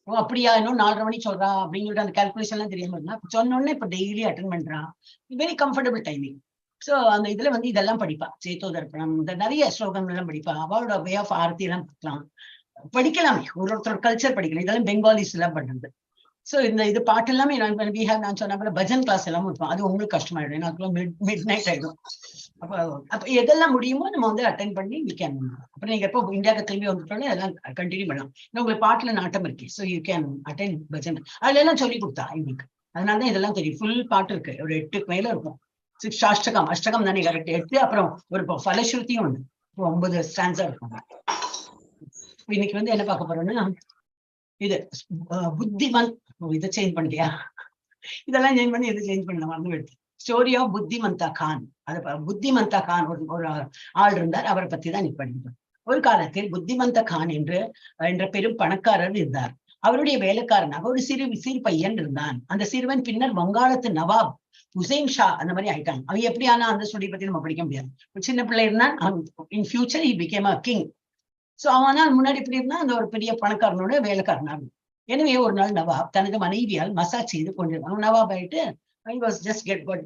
ஓ அப்படியா, இன்னும் 4:30 மணி சொல்றா அப்படின்னு சொல்லிட்டு அந்த கால்குலேஷன் எல்லாம் தெரியாம இருந்தா சொன்னோடனே இப்ப டெய்லி அட்டென்ட் பண்றான். Very comfortable timing. சோ அந்த இதுல வந்து இதெல்லாம் படிப்பா, சேத்தோதர்ப்பணம், இந்த நிறைய ஸ்லோகங்கள் எல்லாம் படிப்பா. அவளோட வே ஆஃப் ஆர்த்தி எல்லாம் பார்க்கலாம், படிக்கலாமே. ஒருத்தர் கல்ச்சர் படிக்கலாம். இதெல்லாம் பெங்காலிஸ் எல்லாம் பண்றது. சோ இந்த இது பாட்டு எல்லாமே நான் சொன்ன போல பஜன் கிளாஸ் எல்லாம் இருக்கும். அது உங்களுக்கு கஷ்டமாயிடும், ஏன்னா மிட் நைட் ஆயிடும். அப்ப எதெல்லாம் முடியுமோ நம்ம வந்து அட்டென்ட் பண்ணி வி கேன். அப்புறம் நீங்க எப்போ இந்தியாவுக்கு திரும்பி வந்துட்டோம்னா அதெல்லாம் கண்டினியூ பண்ணலாம். உங்களுக்கு பாட்டுல நாட்டம் இருக்கு, so you can attend bhajan. அதுல எல்லாம் சொல்லி கொடுத்தா எங்களுக்கு. அதனாலதான் இதெல்லாம் தெரியும். ஃபுல் பாட்டு இருக்கு, ஒரு 8க்கு மேல இருக்கும். 6 அஷ்டகம் தானே கரெக்ட். 8 அப்புறம் ஒரு ஃபலஸ்ருதியும் உண்டு, 9 ஸ்டான்ஸா இருக்கும். இன்னைக்கு வந்து என்ன பார்க்க போறோம்னா இது புத்திமன். இதை சேஞ்ச் பண்ணிட்டியா? இதெல்லாம் சேஞ்ச் பண்ணி இதை சேஞ்ச் பண்ண மறந்து எடுத்து. Story of Buddhimanta Khan. அது புத்திமந்தா கான் ஒரு ஆள் இருந்தார், அவரை பத்தி தான் நீ படிப்போம். ஒரு காலத்தில் புத்திமந்த கான் என்ற பெரும் பணக்காரர் இருந்தார். அவருடைய வேலைக்காரனாக ஒரு சிறு பையன் இருந்தான். அந்த சிறுவன் பின்னர் வங்காளத்து நவாப் ஹுசைன் ஷா அந்த மாதிரி ஆயிட்டாங்க. அவன் எப்படி ஆனா அந்த ஸ்டோரி பத்தி நம்ம படிக்க முடியாது. சின்ன பிள்ளை இருந்தான். In future he became a king. So அவனால் முன்னாடி இப்படி இருந்தா அந்த ஒரு பெரிய பணக்காரனோட வேலைக்காரனாக. எனவே ஒரு நாள் நவாப் தனது மனைவியால் மசாஜ் செய்து கொண்டிருந்தான். நவாப் ஆயிட்டு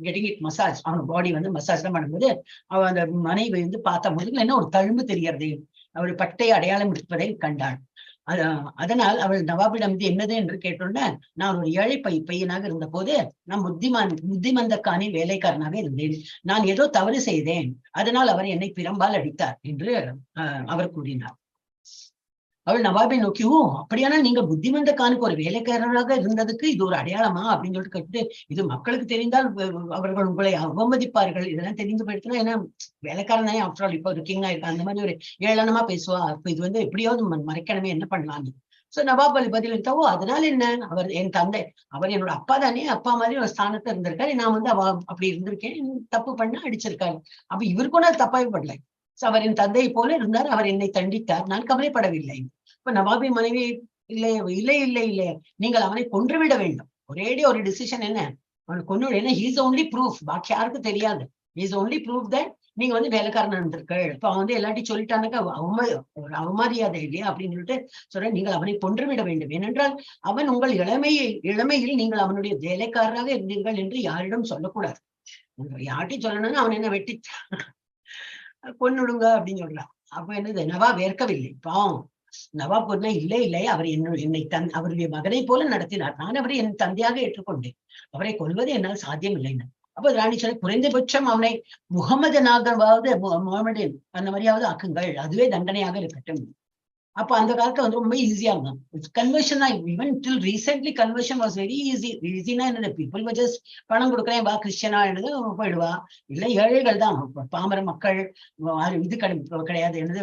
கெட்டிங் இட் மசாஜ். அவன் பாடி வந்து மசாஜ் தான் பண்ணும்போது அவன் அந்த மனைவி வந்து பார்த்த போது என்ன ஒரு தழும்பு தெரிகிறது, அவள் பட்டை அடையாளம் இருப்பதை கண்டாள். அதனால் அவள் நவாபிடம் இது என்னது என்று கேட்டோன்னா, நான் ஒரு ஏழை பையனாக இருந்த போது நான் புத்திமந்தக்கானின் வேலைக்காரனாக இருந்தேன். நான் ஏதோ தவறு செய்தேன், அதனால் அவர் என்னை பிரம்பால் அடித்தார் என்று அவர் கூறினார். அவள் நவாபை நோக்கி, ஓ அப்படியானா நீங்க புத்திமந்தக்கானுக்கு ஒரு வேலைக்காரராக இருந்ததுக்கு இது ஒரு அடையாளமா அப்படின்னு சொல்லிட்டு கேட்டு, இது மக்களுக்கு தெரிந்தால் அவர்கள் உங்களை அவமதிப்பார்கள், இதெல்லாம் தெரிந்து போயிடுச்சுன்னா. ஏன்னா வேலைக்காரன் தானே ஆஃப்டர் ஆல், இப்போ ஒரு கிங் ஆயிருக்கா, அந்த மாதிரி ஒரு ஏளனமா பேசுவா. அப்ப இது வந்து எப்படியாவது மறைக்கணுமே, என்ன பண்ணலான்னு. சோ நவாப் அலி பதில் எடுத்தா, ஓ அதனால என்ன, அவர் என் தந்தை, அவர் என்னோட அப்பா தானே, அப்பா மாதிரி ஒரு ஸ்தானத்துல இருந்திருக்காரு, நான் வந்து அப்படி இருந்திருக்கேன், தப்பு பண்ண அடிச்சிருக்காரு. அப்ப இவருக்கும் நான் தப்பாவே படல. அவர் என் தந்தை போல இருந்தார், அவர் என்னை தண்டித்தார், நான் கவலைப்படவில்லை. இப்ப நவாபி மனைவி இல்லை, நீங்கள் அவனை கொன்றுவிட வேண்டும். ஒரேடி ஒரு டிசிஷன் என்ன, அவனை கொண்டு. ஏன்னா ஹீஸ் ஒன்லி ப்ரூஃப், பாக்கி யாருக்கும் தெரியாது. ஹீஸ் ஒன்லி ப்ரூஃப் தட் நீங்க வந்து வேலைக்காரன் இருந்திருக்கள். இப்ப அவன் வந்து எல்லாத்தையும் சொல்லிட்டானாக்கா ஒரு அவமரியாதை இல்லையா அப்படின்னு சொல்லிட்டு சொல்றேன், நீங்கள் அவனை கொன்றுவிட வேண்டும். ஏனென்றால் அவன் உங்கள் இளமையில் நீங்கள் அவனுடைய வேலைக்காரராக இருந்தீர்கள் என்று யாரிடம் சொல்லக்கூடாது. யார்ட்டையும் சொல்லணும்னா அவன் என்ன வெட்டி கொன்னுடுங்க அப்படின்னு சொல்றான். அப்ப என்னது, நவாப் ஏற்கவில்லை. பாவம் நவாப் பொண்ணா இல்லை, அவர் என்னை அவருடைய மகனை போல நடத்தினார், நான் அவரை என் தந்தையாக ஏற்றுக்கொண்டேன், அவரை கொல்வது என்னால் சாத்தியம் இல்லைன்னு. அப்ப ராணி சொல்ல, குறைந்தபட்சம் அவனை முகமதனாகவாவது முகமதின் அந்த மாதிரியாவது ஆக்குங்கள், அதுவே தண்டனையாக இருக்கட்டும். அப்ப அந்த காலத்துல வந்து ரொம்ப ஈஸியா இருந்தான். கன்வர்ஷன் தான். Even till recently conversion was very easy. ஈஸினா என்ன, பீப்புள் ஜஸ்ட் பணம் கொடுக்குறேன் வா கிறிஸ்டியனா என்னது போயிடுவா. இல்ல ஏழைகள் தான், பாமர மக்கள் இது கிடையாது என்னது,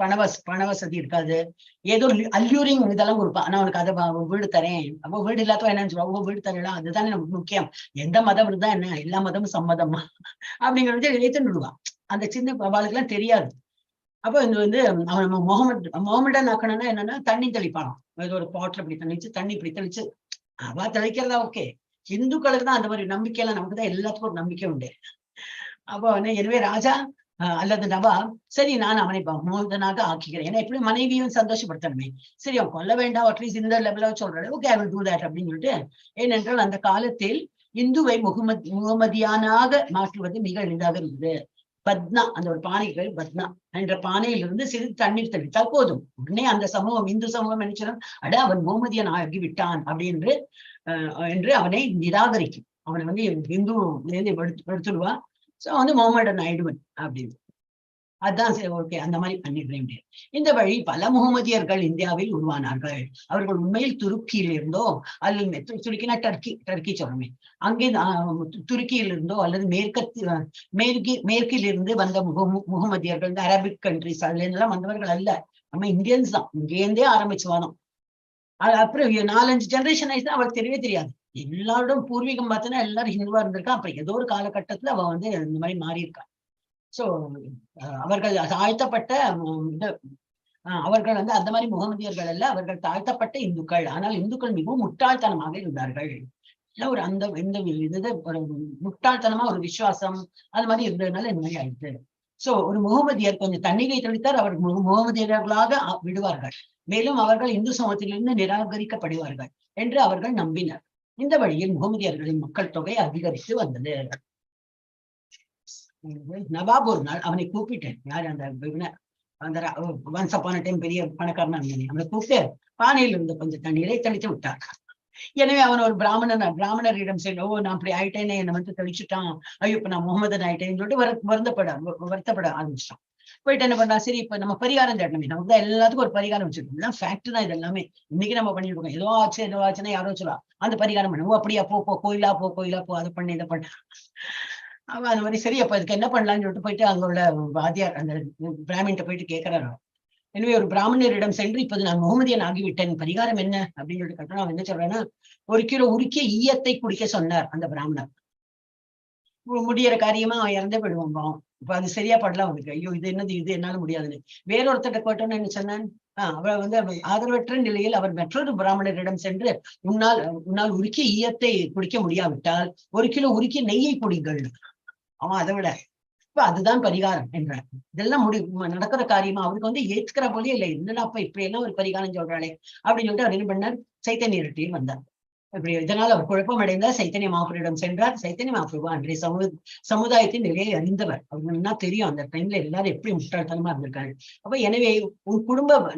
பண வசதி இருக்காது, ஏதோ அல்யூரிங் இதெல்லாம் கொடுப்பான். ஆனா அவனுக்கு அதை வீடு தரேன், அப்போ வீடு இல்லாத என்னன்னு சொல்லுவா, வீடு தரலாம், அதுதானே நமக்கு முக்கியம், எந்த மதம் இருந்தா என்ன, எல்லா மதமும் சம்மதமா அப்படிங்கறது ஏத்துன்னு விடுவான். அந்த சின்ன அவளுக்கு எல்லாம் தெரியாது. அப்ப இது வந்து அவன் முகமடன் ஆக்கணும்னா என்னன்னா தண்ணி தெளிப்பானோ, ஏதோ ஒரு பாட்டில் இப்படி தண்ணி இப்படி தெளிச்சு அவ தெளிக்கிறதா ஓகே. இந்துக்களுக்கு தான் அந்த மாதிரி நம்பிக்கை எல்லாம், நமக்கு தான் எல்லாத்துக்கும் ஒரு நம்பிக்கை உண்டு. அப்போ வந்து எனவே ராஜா அல்லது நவா சரி நான் அவனை முகமதனாக ஆக்கிக்கிறேன், ஏன்னா எப்படி மனைவியும் சந்தோஷப்படுத்தணுமே, சரி அவன் கொல்ல வேண்டாம் அட்லீஸ்ட் இந்த லெவல சொல்றாரு, okay I will do that அப்படின்னு சொல்லிட்டு. ஏனென்றால் அந்த காலத்தில் இந்துவை முகமதியானாக மாற்றுவது மிக எளிதாக இருந்தது. பத்னா, அந்த ஒரு பானைகள் பத்னா என்ற பானையிலிருந்து சிறிது தண்ணீர் தெளித்தால் போதும், உடனே அந்த சமூகம் இந்து சமூகம் நினைச்சிடும், அட அவன் முகமதியன் ஆகிவிட்டான் அப்படின்னு என்று அவனை நிராகரிக்கும். அவனை வந்து இந்து எடுத்துடுவா. சோ வந்து முகமடன் ஆயிடுவன் அப்படின்னு. அதுதான் சரி ஓகே அந்த மாதிரி பண்ணிடுறேன். இந்த வழி பல முகமதியர்கள் இந்தியாவில் உருவானார்கள். அவர்கள் உண்மையில் துருக்கியில் இருந்தோ அல்லது துருக்கினா டர்க்கி சொல்றமே, அங்கே துருக்கியில் இருந்தோ அல்லது மேற்கில் இருந்து வந்த முகமதியர்கள், இந்த அரபிக் கண்ட்ரிஸ் அதுல இருந்தெல்லாம் வந்தவர்கள் அல்ல, நம்ம இந்தியன்ஸ் தான், இங்கேருந்தே ஆரம்பிச்சு வரோம். அப்புறம் 4-5 ஜெனரேஷன் ஆயிடுச்சுன்னா அவளுக்கு தெரியவே தெரியாது. எல்லாரோடும் பூர்வீகம் பார்த்தோன்னா எல்லாரும் ஹிந்துவா இருந்திருக்கா. அப்புறம் ஏதோ ஒரு காலகட்டத்துல அவ வந்து இந்த மாதிரி மாறி இருக்கா. சோ அவர்கள் தாழ்த்தப்பட்ட அவர்கள் வந்து அந்த மாதிரி முகமதியர்கள் அல்ல, அவர்கள் தாழ்த்தப்பட்ட இந்துக்கள். ஆனால் இந்துக்கள் மிகவும் முட்டாள்தனமாக இருந்தார்கள். ஒரு அந்த இந்த இது ஒரு முட்டாள்தனமா ஒரு விசுவாசம் அது மாதிரி இருந்ததுனால இந்த மாதிரி ஆயிடுது. சோ ஒரு முகமதியர் கொஞ்சம் தண்ணீரை தெளித்தார், அவர் முகமதியர்களாக விடுவார்கள், மேலும் அவர்கள் இந்து சமூகத்திலிருந்து நிராகரிக்கப்படுவார்கள் என்று அவர்கள் நம்பினர். இந்த வழியில் முகமதியர்களின் மக்கள் தொகை அதிகரித்து வந்தது. நவாப் ஒரு நாள் அவனை கூப்பிட்டேன், யாரு அந்த ஒன்ஸ் அப்பான் அ டைம் பெரிய பணக்காரனா அவனை கூப்பிட்டு பானையில் இருந்த கொஞ்சம் தண்ணீரை தெளித்து விட்டார். எனவே அவன் ஒரு பிராமணரிடம் சென்று, ஓ நான் அப்படி ஆயிட்டேனே, என்னை வந்து தெளிச்சுட்டான், ஐயோ இப்ப நான் முகமதன் ஆயிட்டேன்னு சொல்லிட்டு வருத்தப்பட ஆரம்பிச்சிட்டான். போயிட்டு என்ன பண்ணா, சரி இப்ப நம்ம பரிகாரம் தேடணுமே, நமக்கு தான் எல்லாத்துக்கும் ஒரு பரிகாரம் வச்சிருக்கோம், ஃபேக்ட் தான் இது எல்லாமே. இன்னைக்கு நம்ம பண்ணிட்டு இருக்கோம், ஏதோ ஆச்சுன்னா யாரோ சொல்லா அந்த பரிகாரம் பண்ணுவோம், அப்படியா போ கோயிலா போ அதை பண்ணு இதை பண்ண. அவன் அந்த மாதிரி சரி அப்ப இதுக்கு என்ன பண்ணலாம்னு சொல்லிட்டு போயிட்டு அங்க உள்ள வாத்தியார் அந்த பிராமின்ட்ட போயிட்டு கேட்கிறாரு. எனவே ஒரு பிராமணரிடம் சென்று இப்போது நான் முகமதியன் ஆகிவிட்டேன், பரிகாரம் என்ன அப்படின்னு சொல்லிட்டு கேட்டா அவன் என்ன சொல்றேன்னா, 1 கிலோ உருக்கிய ஈயத்தை குடிக்க சொன்னார் அந்த பிராமணர். முடியற காரியமா அவன் இறந்தே போயிடுவான். இப்ப அது சரியா படலாம் அவனுக்கு, ஐயோ இது என்னது, இது என்னால முடியாதுன்னு. வேறொருத்தட்ட கேட்டோன்னு என்ன சொன்னான், அவர் வந்து ஆதரவற்ற நிலையில் அவர் மற்றொரு பிராமணரிடம் சென்று, உன்னால் உருக்கிய ஈயத்தை குடிக்க முடியாவிட்டால் 1 கிலோ உருக்கிய நெய்யை குடிங்கள். அவன் அதை விட இப்ப அதுதான் பரிகாரம் என்ற இதெல்லாம் நடக்கிற காரியமா அவருக்கு வந்து ஏத்துக்கிற போலே இல்லை. என்னடா அப்ப இப்படி எல்லாம் ஒரு பரிகாரம் சொல்றாளே அப்படின்னு சொல்லிட்டு அவர் என்ன பண்ணார், சைத்தன்ய ரெட்டியும் வந்தார். இப்படி இதனால் அவர் குழப்பம் அடைந்தார். சைத்தன்ய மகாபிரபுவிடம் சென்றார். சைத்தன்ய மகாபிரபு அன்றைய சமுதாயத்தின் நிலையை அறிந்தவர். அவருக்கு என்ன தெரியும் அந்த டைம்ல எல்லாரும் எப்படி முட்டாள்தனமா இருந்திருக்காரு. அப்ப எனவே உன்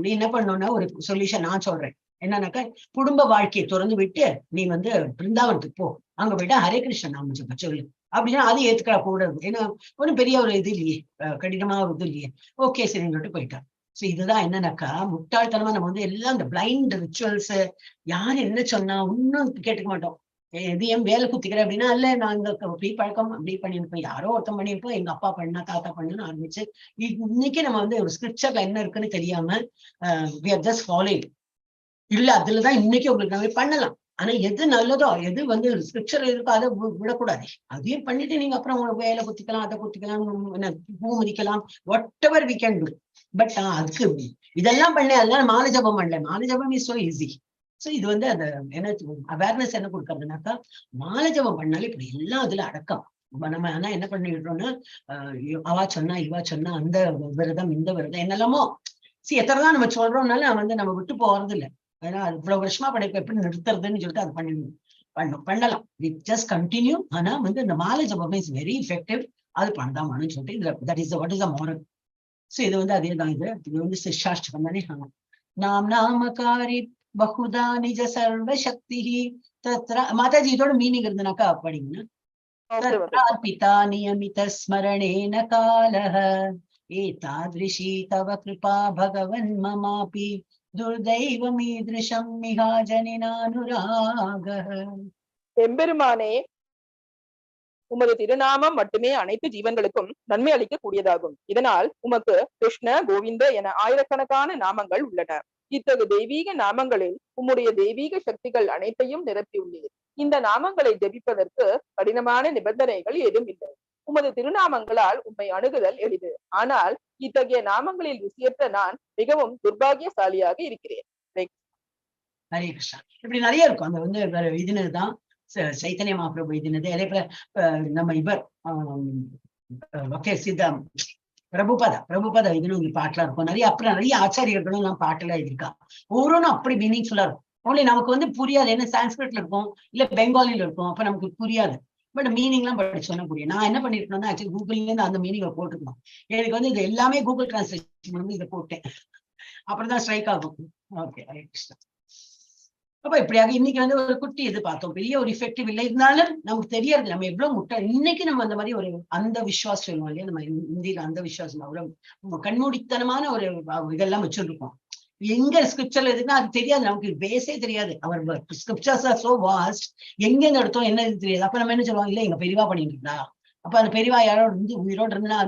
நீ என்ன பண்ணணும்னா ஒரு சொல்யூஷன் நான் சொல்றேன் என்னன்னாக்கா, குடும்ப வாழ்க்கையை திறந்து விட்டு நீ வந்து பிருந்தாவனத்துக்கு போ, அங்க போயிட்டா ஹரே கிருஷ்ணன் நாம சொல்லு அப்படின்னா அது ஏத்துக்கா கூடாது, ஏன்னா ஒன்னும் பெரிய ஒரு இது இல்லையே, கடினமா ஒரு இது இல்லையே, ஓகே சரின்னு சொல்லிட்டு போயிட்டார். சோ இதுதான் என்னன்னாக்கா முட்டாள்தனமா நம்ம வந்து எல்லாம் இந்த பிளைண்ட் ரிச்சுவல்ஸ், யாரு என்ன சொன்னா ஒன்னும் கேட்டுக்க மாட்டோம். இது ஏன் வேலை குத்திக்கிறேன் அப்படின்னா, இல்ல நான் இந்த அப்படி பழக்கம் அப்படி பண்ணிருப்போம், யாரோ ஒருத்தம் பண்ணிருப்போம், எங்க அப்பா பண்ணா தாத்தா பண்ணுன்னு ஆரம்பிச்சு இன்னைக்கு நம்ம வந்து ஒரு ஸ்கிரிப்சர்ல என்ன இருக்குன்னு தெரியாம we are just following. இல்ல அதுலதான் இன்னைக்கு உங்களுக்கு நம்ம பண்ணலாம், ஆனா எது நல்லதோ எது வந்து ஸ்கிரிப்சர் இருக்கோ அதை விடக்கூடாது. அதையும் பண்ணிட்டு நீங்க அப்புறம் உங்களுக்கு வேலை குத்திக்கலாம், அதை குத்திக்கலாம், பூ மதிக்கலாம், whatever we can do. But அதுக்கு இதெல்லாம் பண்ணேன், அதனால மாலை ஜபம் பண்ணல. மாலை ஜபம் இஸ் சோ ஈஸி. சோ இது வந்து அந்த என்ன அவேர்னஸ் என்ன கொடுக்கறதுனாக்கா, மாலை ஜபம் பண்ணாலே இப்படி எல்லாம் அதுல அடக்கம். நம்ம ஆனா என்ன பண்ணிடுறோம்னா, அவா சொன்னா இவா சொன்னா அந்த விரதம் இந்த விரதம் என்னெல்லாமோ எத்தனைதான் நம்ம சொல்றோம்னால வந்து நம்ம விட்டு போறது இல்லை. ஏன்னா அது இவ்வளவு வருஷமா படைப்பு எப்படி நிறுத்துறதுன்னு சொல்லிட்டு அது பண்ணலாம். With just continue. ஆனா வந்து இந்த மாலை ஜபம் இஸ் வெரி எஃபெக்டிவ். அது பண்ணதாமான்னு சொல்லிட்டு இதுல that is what is the moral. So இது வந்து அதே தான். இது வந்து சிஷ்டாஷ்டகம் தானே. நாம் நாமகாரி பகுதா நிஜ சர்வ சக்தி தத்ர. மாதாஜி இதோட மீனிங் இருந்தனாக்கா படிங்கன்னா, பிதா நியமித ஸ்மரணேன காலஹ एतादृशी तव कृपा भगवन् ममापि दुर्दैवमीदृशं मिहाजनिनानुरागः। எம்பெருமானே, உமது திருநாமம் மட்டுமே அனைத்து ஜீவன்களுக்கும் நன்மை அளிக்க கூடியதாகும். இதனால் உமக்கு கிருஷ்ண, கோவிந்த என ஆயிரக்கணக்கான நாமங்கள் உள்ளன. இத்தகு தெய்வீக நாமங்களில் உம்முடைய தெய்வீக சக்திகள் அனைத்தையும் நிரப்பியுள்ளீர். இந்த நாமங்களை ஜெபிப்பதற்கு கடினமான நிபந்தனைகள் ஏதும் இல்லை. உமது திருநாமங்களால் உம்மை அணுகுதல் எளிது. ஆனால் இத்தகைய நாமங்களில் ருசியற்ற நான் மிகவும் துர்பாகியசாலியாக இருக்கிறேன். ஹரே கிருஷ்ணா. இப்படி நிறைய இருக்கும். அந்த வந்து இதுனதுதான் சைத்தன்ய மகாபிரபு இதுனது. அதே போல நம்ம இவர் சித்தம் பிரபுபதா இதுன்னு பாட்டுலாம் இருக்கும் நிறைய. அப்புறம் நிறைய ஆச்சாரியர்களும் நான் பாட்டுலாம் இருக்கா. ஒவ்வொன்றும் அப்படி மீனிங்ஃபுல்லா இருக்கும். ஒன்லி நமக்கு வந்து புரியாது. என்ன சான்ஸ்கிரிட்ல இருக்கும், இல்ல பெங்காலில இருக்கும். அப்ப நமக்கு புரியாது. பட் மீனிங் எல்லாம் படிச்சோன்னா புரியும். நான் என்ன பண்ணிருக்கேன்னா, ஆக்சுவலி கூகுள்ல இருந்து அந்த மீனிங் போட்டுக்கணும். எனக்கு வந்து இது எல்லாமே கூகுள் டிரான்ஸ்லேஷன் வந்து இதை போட்டேன். அப்புறம் தான் ஸ்ட்ரைக் ஆகும். ஓகே, அப்ப இப்படியாக இன்னைக்கு வந்து ஒரு குட்டி இது பார்த்தோம். பெரிய ஒரு இஃபெக்டிவ் இல்லை, இருந்தாலும் நமக்கு தெரியாது நம்ம எவ்வளவு முட்டை. இன்னைக்கு நம்ம அந்த மாதிரி ஒரு அந்த விசுவாசம் சொல்லுவோம் இல்லையா, நம்ம இந்தியில அந்த விசுவாசம் அவ்வளவு கண்மூடித்தனமான ஒரு இதெல்லாம் வச்சுருக்கோம். எங்க ஸ்கிரிப்சர்ல இருக்குன்னா அது தெரியாது, நமக்கு பேஸே தெரியாது. அவர் ஸ்கிரிப்சர்ஸ் ஆர் சோ வாஸ்ட். எங்க இருந்து எடுத்தோம் என்ன தெரியாது. அப்ப நம்ம என்ன சொல்லுவோம், இல்ல எங்க பெரியவா பண்ணிட்டு இருந்தா, அப்ப அந்த பெரியவா யாரோட இருந்து உயிரோடு இருந்தா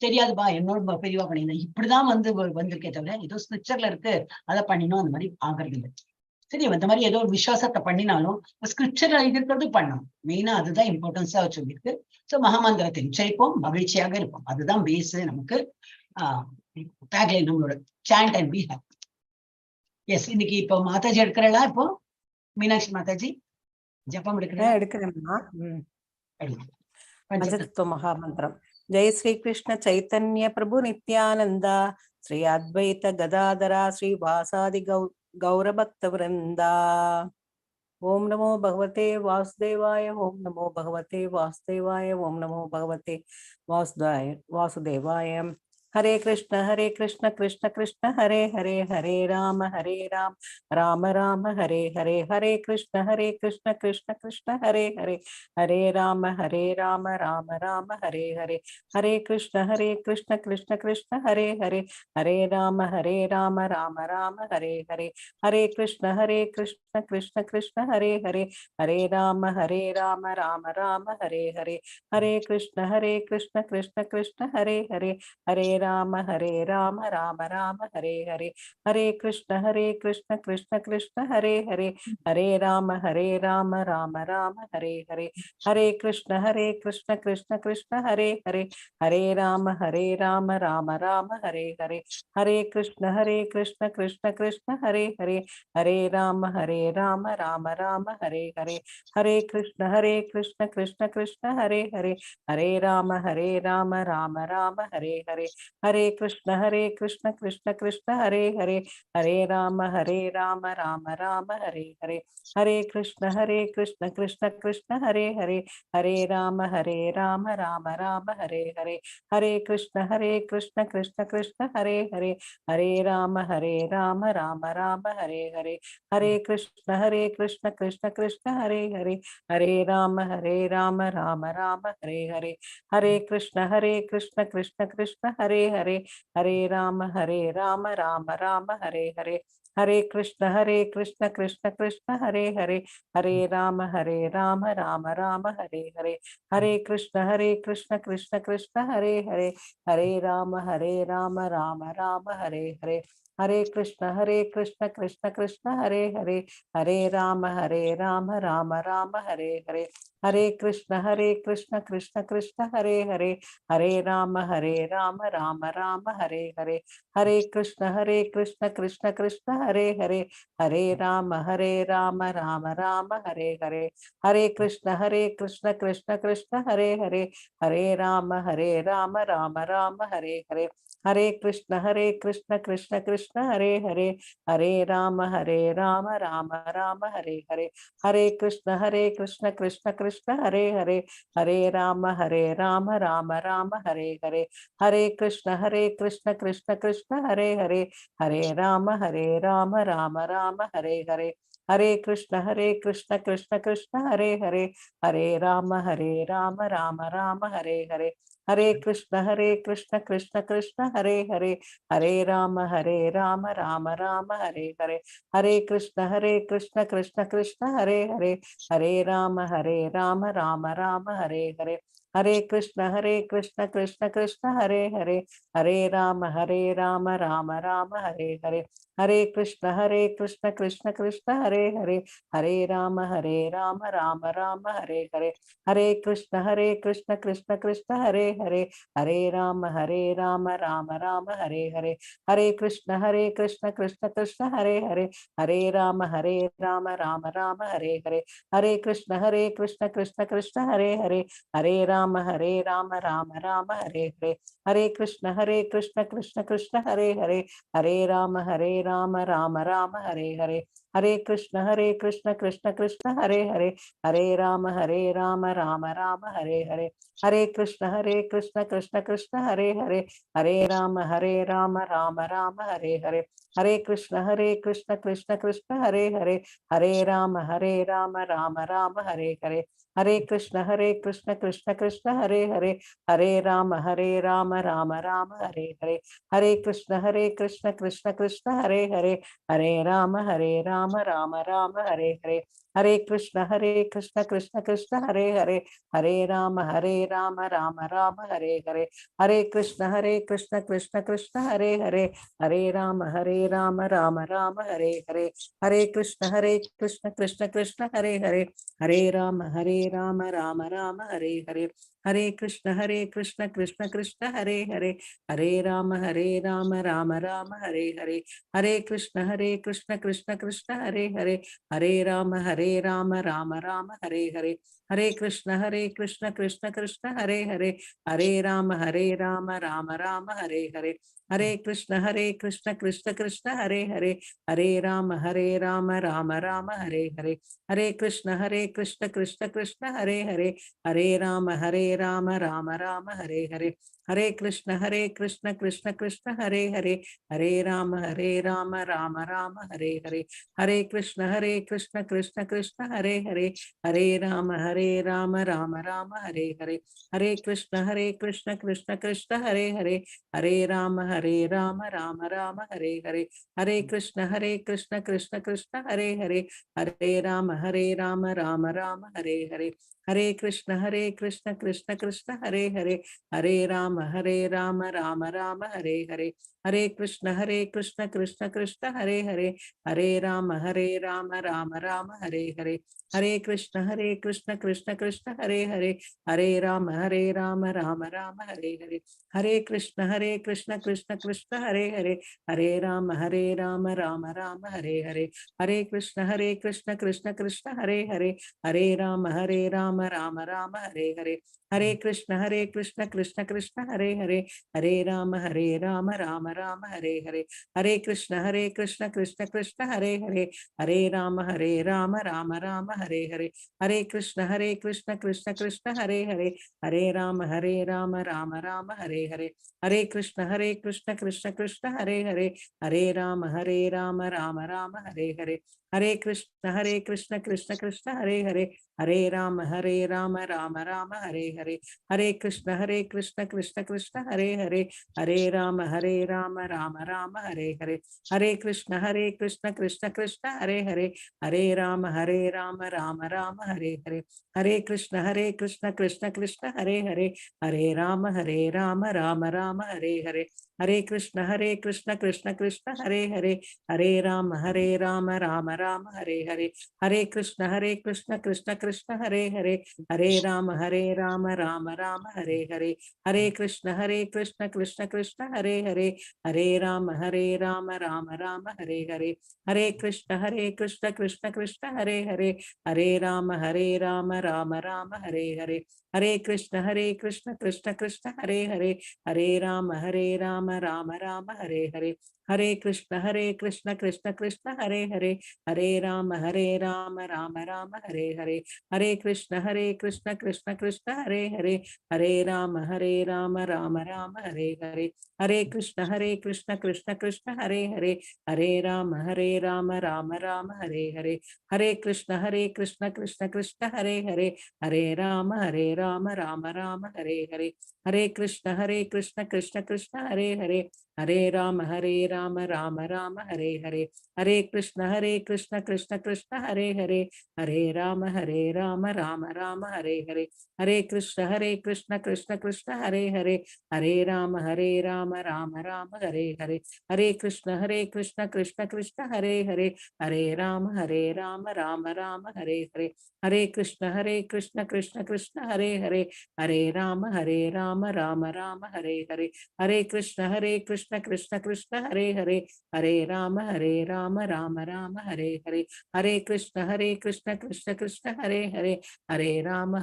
தெரியாதுப்பா, என்னோட பெரியவா பண்ணியிருந்தா. இப்படிதான் வந்திருக்கே தவிர ஏதோ ஸ்கிரிப்சர்ல இருக்கு அதை பண்ணினோம் அந்த மாதிரி ஆகிறது இல்லை. சரி, அந்த மாதிரி ஏதோ ஒரு விசுவாசத்தை பண்ணினாலும் ஸ்கிரிப்சர்ல இருக்கிறது பண்ணணும். மெயினா அதுதான் இம்பார்ட்டன்ஸா சொல்லியிருக்கு. ஸோ மகாமந்திரத்தை உச்சரிப்போம், மகிழ்ச்சியாக இருப்போம். அதுதான் பேஸ் நமக்கு. டேக்லைன் நம்மளோட sand and be happy. Yes, இன்னைக்கு இப்போ மாதாஜி எடுக்கிறா. இப்போ மீனாட்சி மாதாஜி ஜப்பம் எடுக்கிறேம்மா. பஞ்சதத்துவ மகாமந்திரம். ஜெய ஸ்ரீ கிருஷ்ண சைத்தன்ய பிரபு நித்யானந்தா, ஸ்ரீ அத்வைத கதாதரா, ஸ்ரீ வாசாதி गौरभक्त वृंदा। ओम नमो भगवते वासुदेवाय, ओम नमो भगवते वासुदेवाय, ओम नमो भगवते वासुदेवाय। हरे कृष्ण कृष्ण कृष्ण हरे हरे, हरे राम राम राम हरे हरे। हरे कृष्ण कृष्ण कृष्ण हरे हरे, हरे राम राम राम हरे हरे। हरे कृष्ण कृष्ण कृष्ण हरे हरे, हरे राम राम राम हरे हरे। हरे कृष्ण कृष्ण कृष्ण हरे हरे, हरे राम राम राम हरे हरे। हरे कृष्ण कृष्ण कृष्ण हरे हरे, हरे राम राम राम हरे हरे। हरे कृष्ण कृष्ण कृष्ण हरे हरे, हरे राम राम राम हरे हरे। हरे कृष्ण कृष्ण कृष्ण हरे हरे, हरे राम राम राम हरे हरे। हरे कृष्ण कृष्ण कृष्ण हरे हरे, हरे राम राम राम हरे हरे। हरे कृष्ण कृष्ण कृष्ण हरे हरे, हरे राम राम राम हरे हरे। हरे कृष्ण कृष्ण कृष्ण हरे हरे, हरे राम राम राम हरे हरे। हरे कृष्ण कृष्ण कृष्ण हरे हरे, हरे राम राम राम हरे हरे। हरे कृष्ण कृष्ण कृष्ण हरे हरे, हरे राम राम राम हरे हरे। हरे कृष्ण कृष्ण कृष्ण हरे हरे, हरे राम राम राम हरे हरे। हरे कृष्ण कृष्ण कृष्ण हरे हरे, हरे राम राम राम हरे हरे। हरे कृष्ण कृष्ण कृष्ण हरे हरे, हरे राम राम राम हरे हरे। हरे कृष्ण कृष्ण कृष्ण हरे हरे, हरे राम राम राम हरे हरे। हरे कृष्ण कृष्ण कृष्ण हरे हरे, हरे राम राम राम हरे हरे। हरे कृष्ण कृष्ण कृष्ण हरे हरे, हरे राम राम राम हरे हरे। हरे कृष्ण कृष्ण कृष्ण हरे हरे, हरे राम राम राम हरे हरे। हरे कृष्ण कृष्ण कृष्ण हरे हरे, हरे राम राम राम हरे हरे। हरे कृष्ण कृष्ण कृष्ण हरे हरे, हरे राम राम राम हरे हरे। हरे कृष्ण कृष्ण कृष्ण हरे हरे, हरे राम राम राम हरे हरे। हरे कृष्ण कृष्ण कृष्ण हरे हरे, हरे राम राम राम हरे हरे। हरे कृष्ण कृष्ण कृष्ण हरे हरे, हरे राम राम राम हरे हरे। हरे कृष्ण कृष्ण कृष्ण हरे हरे, हरे राम राम राम हरे हरे, हरे कृष्ण कृष्ण कृष्ण हरे हरे, हरे राम राम राम हरे हरे, हरे कृष्ण कृष्ण कृष्ण हरे हरे, हरे राम राम राम हरे हरे, हरे कृष्ण कृष्ण कृष्ण हरे हरे, हरे राम राम राम हरे हरे, हरे कृष्ण कृष्ण कृष्ण हरे हरे, हरे राम राम राम हरे हरे, हरे कृष्ण कृष्ण कृष्ण हरे हरे, हरे राम राम राम हरे हरे, हरे कृष्ण कृष्ण कृष्ण हरे हरे, हरे राम राम राम हरे हरे, हरे कृष्ण कृष्ण कृष्ण हरे हरे, हरे राम राम हरे हरे, हरे कृष्ण कृष्ण कृष्ण हरे हरे, हरे राम राम हरे हरे, हरे कृष्ण कृष्ण कृष्ण हरे हरे, हरे राम राम हरे हरे, हरे कृष्ण कृष्ण कृष्ण हरे हरे, हरे राम राम हरे हरे, हरे कृष्ण कृष्ण कृष्ण हरे हरे, हरे राम राम हरे हरे, हरे कृष्ण कृष्ण कृष्ण हरे हरे, हरे राम राम हरे हरे, हरे कृष्ण कृष्ण कृष्ण हरे हरे, हरे राम राम हरे हरे, हरे कृष्ण कृष्ण कृष्ण हरे हरे, हरे राम राम हरे हरे, हरे कृष्ण कृष्ण कृष्ण हरे हरे, हरे राम राम हरे हरे, हरे कृष्ण कृष्ण कृष्ण हरे हरे, हरे राम राम हरे हरे, हरे कृष्ण कृष्ण कृष्ण हरे हरे, हरे राम राम हरे हरे, हरे कृष्ण कृष्ण कृष्ण हरे हरे, हरे राम राम हरे हरे, हरे कृष्ण कृष्ण कृष्ण हरे हरे, हरे राम राम हरे हरे, हरे कृष्ण कृष्ण कृष्ण हरे हरे, हरे राम राम हरे हरे, हरे कृष्ण कृष्ण कृष्ण हरे हरे, हरे राम राम हरे हरे, हरे कृष्ण कृष्ण कृष्ण हरे हरे, हरे राम राम हरे हरे, हरे कृष्ण कृष्ण कृष्ण हरे हरे, हरे राम राम हरे हरे, हरे कृष्ण कृष्ण कृष्ण हरे हरे, हरे राम राम हरे हरे, हरे कृष्ण कृष्ण कृष्ण हरे हरे, हरे राम राम हरे हरे, हरे कृष्ण कृष्ण कृष्ण हरे हरे, हरे राम राम हरे हरे, हरे कृष्ण कृष्ण कृष्ण हरे हरे, हरे राम राम हरे हरे, हरे कृष्ण कृष्ण कृष्ण हरे हरे, हरे राम राम हरे हरे, हरे कृष्ण कृष्ण कृष्ण हरे हरे, हरे राम राम हरे हरे, हरे कृष्ण कृष्ण कृष्ण हरे हरे, हरे राम राम हरे हरे, हरे कृष्ण कृष्ण कृष्ण हरे हरे, हरे राम राम हरे हरे, हरे कृष्ण कृष्ण कृष्ण हरे हरे, हरे राम राम हरे हरे, हरे कृष्ण कृष्ण कृष्ण हरे हरे, हरे राम राम हरे हरे, हरे कृष्ण कृष्ण कृष्ण हरे हरे, हरे राम राम हरे हरे, हरे कृष्ण कृष्ण कृष्ण हरे हरे, हरे राम राम हरे हरे, हरे कृष्ण कृष्ण कृष्ण हरे हरे, हरे राम राम हरे हरे, हरे कृष्ण कृष्ण कृष्ण हरे हरे, हरे राम राम हरे हरे, हरे कृष्ण कृष्ण कृष्ण हरे हरे, हरे राम राम हरे हरे, हरे कृष्ण कृष्ण कृष्ण हरे हरे, हरे राम राम हरे हरे, हरे कृष्ण कृष्ण कृष्ण हरे हरे, हरे राम राम हरे हरे, हरे कृष्ण कृष्ण कृष्ण हरे हरे, हरे राम राम हरे हरे, हरे कृष्ण कृष्ण कृष्ण हरे हरे, हरे राम राम हरे हरे, हरे कृष्ण कृष्ण कृष्ण हरे हरे, हरे राम राम हरे हरे, हरे कृष्ण कृष्ण कृष्ण हरे हरे, हरे राम राम हरे हरे, हरे कृष्ण कृष्ण कृष्ण हरे हरे, हरे राम राम हरे हरे, हरे कृष्ण कृष्ण कृष्ण हरे हरे, हरे राम राम राम राम हरे हरे, हरे कृष्ण कृष्ण कृष्ण हरे हरे, हरे राम राम राम हरे हरे, हरे कृष्ण कृष्ण कृष्ण हरे हरे, हरे राम राम राम हरे हरे, हरे कृष्ण कृष्ण कृष्ण हरे हरे, हरे राम राम राम हरे हरे, हरे कृष्ण कृष्ण कृष्ण हरे हरे, हरे राम राम राम हरे हरे, हरे कृष्ण कृष्ण कृष्ण हरे हरे, हरे राम राम राम हरे हरे, हरे कृष्ण कृष्ण कृष्ण हरे हरे, हरे राम राम राम हरे हरे, हरे कृष्ण कृष्ण कृष्ण हरे हरे, हरे राम राम राम हरे हरे, हरे कृष्ण कृष्ण कृष्ण हरे हरे, हरे राम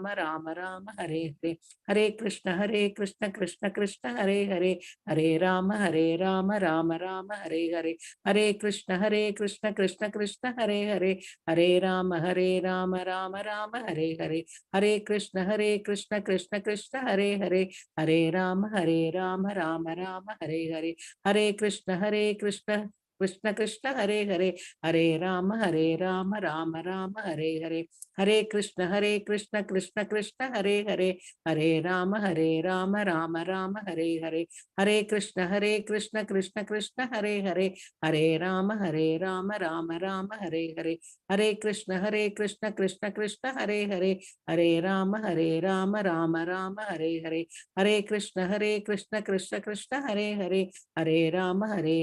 राम राम हरे हरे, हरे कृष्ण कृष्ण कृष्ण हरे हरे, हरे राम राम राम हरे हरे, हरे कृष्ण कृष्ण कृष्ण हरे हरे, हरे राम राम राम हरे हरे, हरे कृष्ण कृष्ण कृष्ण हरे हरे, हरे राम राम राम हरे हरे, हरे कृष्ण कृष्ण कृष्ण हरे हरे, हरे राम राम राम हरे हरे, हरे कृष्ण कृष्ण कृष्ण हरे हरे, हरे राम राम राम हरे हरे, हरे कृष्ण कृष्ण कृष्ण हरे हरे, हरे राम राम राम हरे हरे, हरे कृष्ण कृष्ण कृष्ण हरे हरे, हरे राम राम राम हरे हरे, हरे कृष्ण कृष्ण कृष्ण हरे हरे, हरे राम राम राम हरे हरे, हरे कृष्ण कृष्ण कृष्ण हरे हरे, हरे राम राम राम हरे हरे, हरे कृष्ण कृष्ण कृष्ण हरे हरे, हरे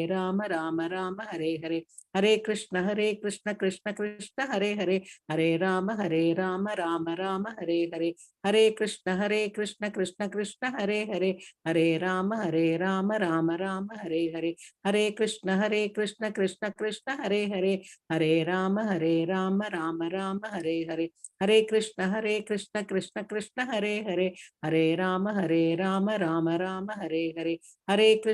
राम राम राम हरे हरे, हरे कृष्ण कृष्ण कृष्ण हरे हरे, हरे राम राम राम हरे हरे, हरे कृष्ण कृष्ण कृष्ण हरे हरे, हरे राम राम राम हरे हरे, हरे कृष्ण कृष्ण कृष्ण हरे हरे, हरे राम राम राम हरे हरे, हरे कृष्ण कृष्ण कृष्ण हरे हरे, हरे राम राम राम हरे हरे, हरे कृष्ण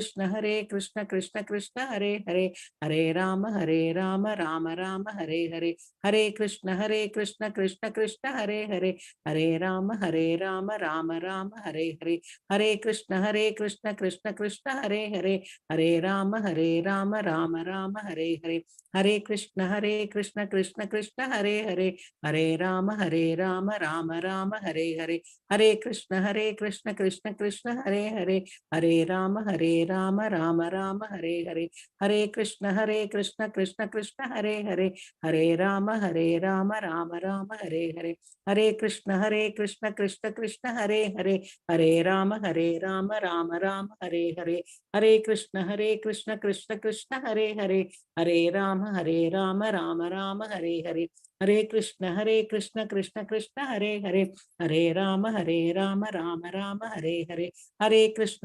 कृष्ण कृष्ण हरे हरे, हरे राम राम राम हरे हरे, हरे कृष्ण कृष्ण कृष्ण हरे हरे, हरे राम राम राम हरे हरे, हरे कृष्ण कृष्ण कृष्ण हरे हरे, हरे राम राम राम हरे हरे, हरे कृष्ण कृष्ण कृष्ण हरे हरे, हरे राम राम राम हरे हरे, हरे कृष्ण कृष्ण कृष्ण हरे हरे, हरे राम राम राम हरे हरे, हरे कृष्ण कृष्ण कृष्ण हरे हरे, हरे राम राम राम हरे हरे, हरे कृष्ण कृष्ण कृष्ण हरे हरे, हरे राम राम राम हरे हरे, हरे कृष्ण कृष्ण कृष्ण हरे हरे, हरे राम राम राम हरे हरे,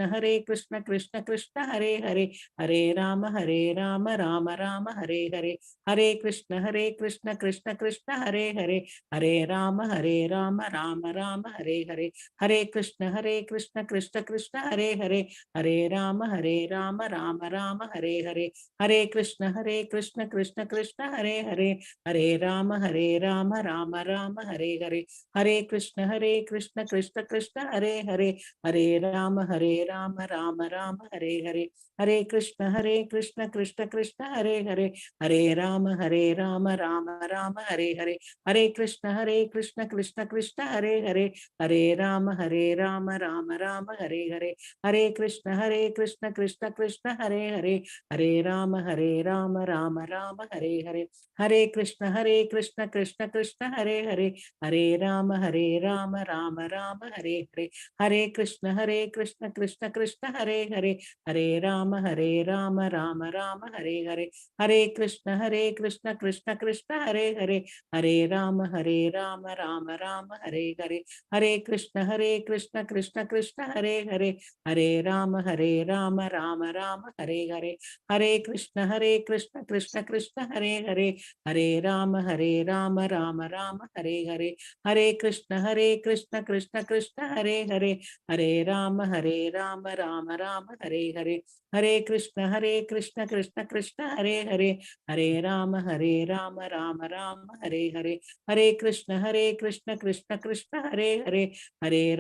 हरे कृष्ण कृष्ण कृष्ण हरे हरे, हरे राम राम राम हरे हरे, हरे कृष्ण कृष्ण कृष्ण हरे हरे, हरे राम राम राम हरे हरे, हरे कृष्ण कृष्ण कृष्ण हरे हरे, हरे राम राम राम हरे हरे, हरे कृष्ण कृष्ण कृष्ण हरे हरे, हरे राम राम राम हरे हरे, हरे कृष्ण कृष्ण कृष्ण हरे हरे, हरे राम राम राम हरे हरे, हरे कृष्ण कृष्ण कृष्ण हरे हरे, हरे राम राम राम हरे हरे, हरे कृष्ण कृष्ण कृष्ण हरे हरे, हरे राम राम राम हरे हरे, हरे कृष्ण कृष्ण कृष्ण हरे हरे, हरे राम राम राम हरे हरे, हरे कृष्ण कृष्ण कृष्ण हरे हरे, हरे राम राम राम हरे हरे, हरे कृष्ण कृष्ण कृष्ण हरे हरे, हरे राम राम राम हरे हरे, हरे कृष्ण कृष्ण कृष्ण हरे हरे, हरे राम राम राम हरे हरे, हरे कृष्ण कृष्ण कृष्ण हरे हरे, हरे राम राम राम हरे हरे, हरे कृष्ण कृष्ण कृष्ण हरे हरे, हरे राम राम राम हरे हरे, हरे कृष्ण कृष्ण कृष्ण हरे हरे, हरे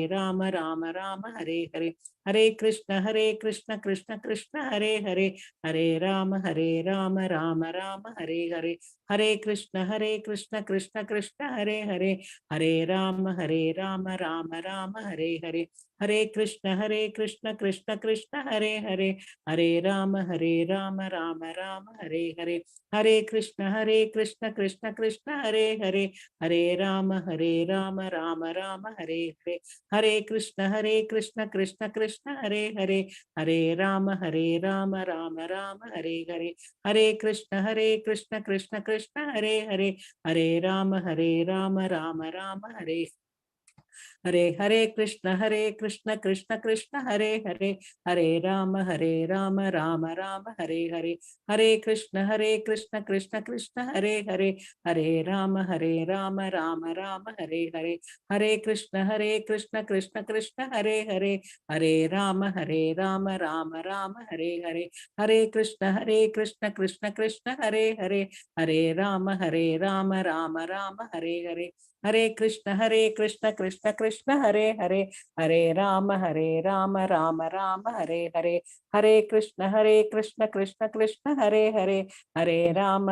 राम राम राम हरे हरे, हरे कृष्ण कृष्ण कृष्ण हरे हरे, हरे राम राम राम हरे हरे, हरे कृष्ण कृष्ण कृष्ण हरे हरे, हरे राम राम राम हरे हरे, हरे कृष्ण कृष्ण कृष्ण हरे हरे, हरे राम राम राम हरे हरे, हरे कृष्ण कृष्ण कृष्ण हरे हरे, हरे राम राम राम हरे हरे, हरे कृष्ण कृष्ण कृष्ण हरे हरे, हरे राम राम राम हरे हरे, हरे कृष्ण कृष्ण कृष्ण हरे हरे, हरे राम राम राम हरे, हरे कृष्ण कृष्ण कृष्ण हरे हरे, हरे राम राम राम हरे हरे, हरे कृष्ण कृष्ण कृष्ण हरे हरे, हरे राम राम राम हरे हरे, हरे कृष्ण कृष्ण कृष्ण हरे हरे, हरे राम राम राम हरे हरे, हरे कृष्ण कृष्ण कृष्ण हरे हरे, हरे राम राम राम हरे हरे, हरे कृष्ण कृष्ण कृष्ण हरे हरे, हरे राम राम राम हरे हरे, हरे कृष्ण कृष्ण कृष्ण हरे हरे, हरे राम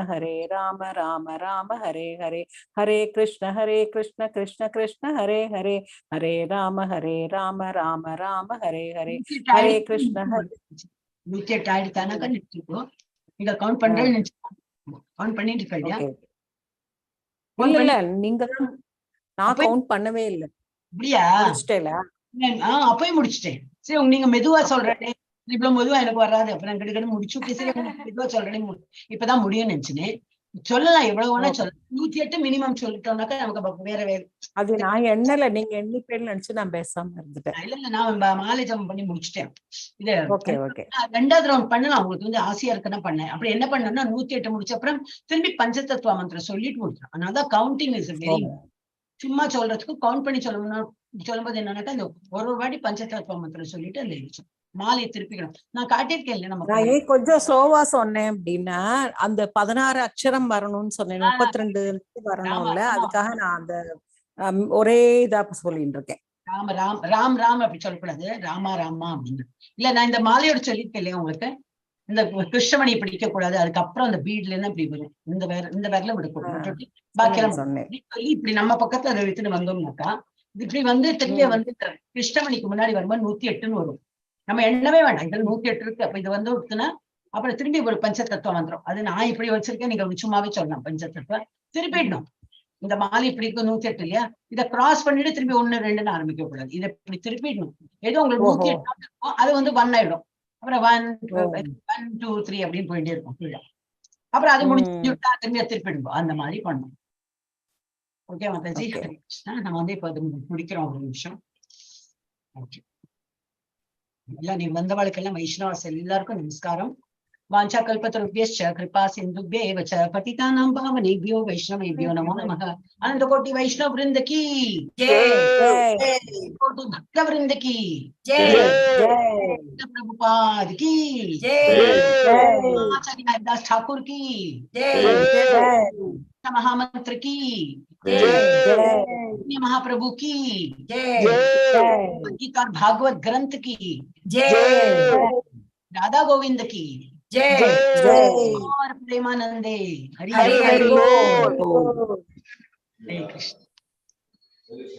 राम राम हरे हरे, हरे कृष्ण कृष्ण कृष्ण हरे हरे, हरे राम राम राम हरे हरे, हरे कृष्ण கவுண்ட் பண்றேன்னு கவுண்ட் பண்ணிட்டு இருக்க இல்லையா? இல்ல இல்ல நீங்க தான், நான் கவுண்ட் பண்ணவே இல்லை. அப்படியா? முடிச்சிட்டேல? அப்பவே முடிச்சிட்டேன். சரி, நீங்க மெதுவா சொல்றேன், இவ்வளவு மெதுவா எனக்கு வராது. அப்ப நான் கிட்ட முடிச்சு விட்டு சரி மெதுவா சொல்றேன், இப்பதான் முடியும்னு நினைச்சுனேன். சொல்லலாம், எவ்வளவு வேணா சொல்லலாம். 108 மினிமம் சொல்லிட்டோம்னாக்கா நமக்கு வேற வேற. அது நான் எண்ணல, நீங்க எண்ணிப்பேன்னு நினைச்சு நான் பேசாம இருந்துட்டேன். இல்ல நான் மாலை ஜபம் பண்ணி முடிச்சிட்டேன். இது ஓகே ரெண்டாவது ரவுண்ட் பண்ணலாம். உங்களுக்கு வந்து ஆசையா இருக்குன்னா பண்ணேன். அப்படி என்ன பண்ணேன்னா 108 முடிச்ச அப்புறம் திரும்பி பஞ்சதத்துவ மந்திரம் சொல்லிட்டு முடிச்சேன். அதனாலதான் கவுண்டிங் இஸ் வெரி சும்மா சொல்றதுக்கு கவுண்ட் பண்ணி சொல்லும்போது என்னன்னாக்கா இந்த ஒரு வாட்டி பஞ்சதத்துவ மந்திரம் சொல்லிட்டு அந்த மாலையை திருப்பிக்கணும். நான் காட்டியிருக்கேன் இல்ல, நம்ம நான் ஏன் கொஞ்சம் ஸ்லோவா சொன்னேன் அப்படின்னா, அந்த 16 அக்ஷரம் வரணும்னு சொன்னேன், 32 வரணும்ல, அதுக்காக நான் அந்த ஒரே இதா சொல்லிட்டு இருக்கேன். ராம ராம் ராம் ராம் அப்படி சொல்லக்கூடாது, ராமா ராமா அப்படின்னு. இல்ல, நான் இந்த மாலையோட சொல்லியிருக்கேன் இல்லையா உங்களுக்கு, இந்த கிருஷ்ணமணி பிடிக்க கூடாது, அதுக்கப்புறம் அந்த பீட்ல இருந்து இப்படி வரும், இந்த விரல விடக்கூடாது, பாக்கியம் சொல்லி இப்படி நம்ம பக்கத்துல அதை வித்துட்டு வந்தோம்னாக்கா இப்படி வந்து திரும்பிய வந்து கிருஷ்ணமணிக்கு முன்னாடி வரும்போது 108ன்னு வரும். நம்ம எண்ணவே வேண்டாம், இதுல 108 இருக்கு. அப்ப இது வந்து விட்டுனா அப்புறம் திரும்பி ஒரு பஞ்சதத்துவம் வந்துடும். அது நான் இப்படி வச்சிருக்கேன், நீங்க சும்மாவே சொல்லலாம். பஞ்சதத்துவம் திருப்பிடணும். இந்த மாலை இப்படி இருக்கு 108 இல்லையா, இதை கிராஸ் பண்ணிட்டு திரும்பி 1 2ன்னு ஆரம்பிக்க கூடாது. இதை இப்படி திருப்பிடணும். ஏதோ உங்களுக்கு 108 இருக்கும், அது வந்து 1 ஆயிடும். அப்புறம் 1 2 3 அப்படின்னு போயிட்டே இருக்கும் கீழே. அப்புறம் அது முடிச்சுட்டா திரும்பி திருப்பிடுவோம். அந்த மாதிரி பண்ணும். ஓகே மாதாஜி, நம்ம வந்து இப்ப முடிக்கிறோம். ஒரு நிமிஷம். எல்லாம் நீ வந்தவாளுக்கெல்லாம் வைஷ்ணவாஸ் எல்லாருக்கும் நமஸ்காரம். वाञ्छा कल्पतरुभ्यश्च कृपा सिन्धुभ्येव च पतितानां पावनेभ्यो वैष्णवेभ्यो नमो नमः। अनंत कोटि वैष्णव वृंद की जय, कोटि भक्त वृंद की जय, प्रभुपाद की जय, आचार्य हरिदास ठाकुर की जय, महामंत्र की जय, महाप्रभु की जय, गीता और भागवत ग्रंथ की जय, राधा गोविंद की जय और प्रेमानंदे हरि हरि बोल। हरे कृष्ण।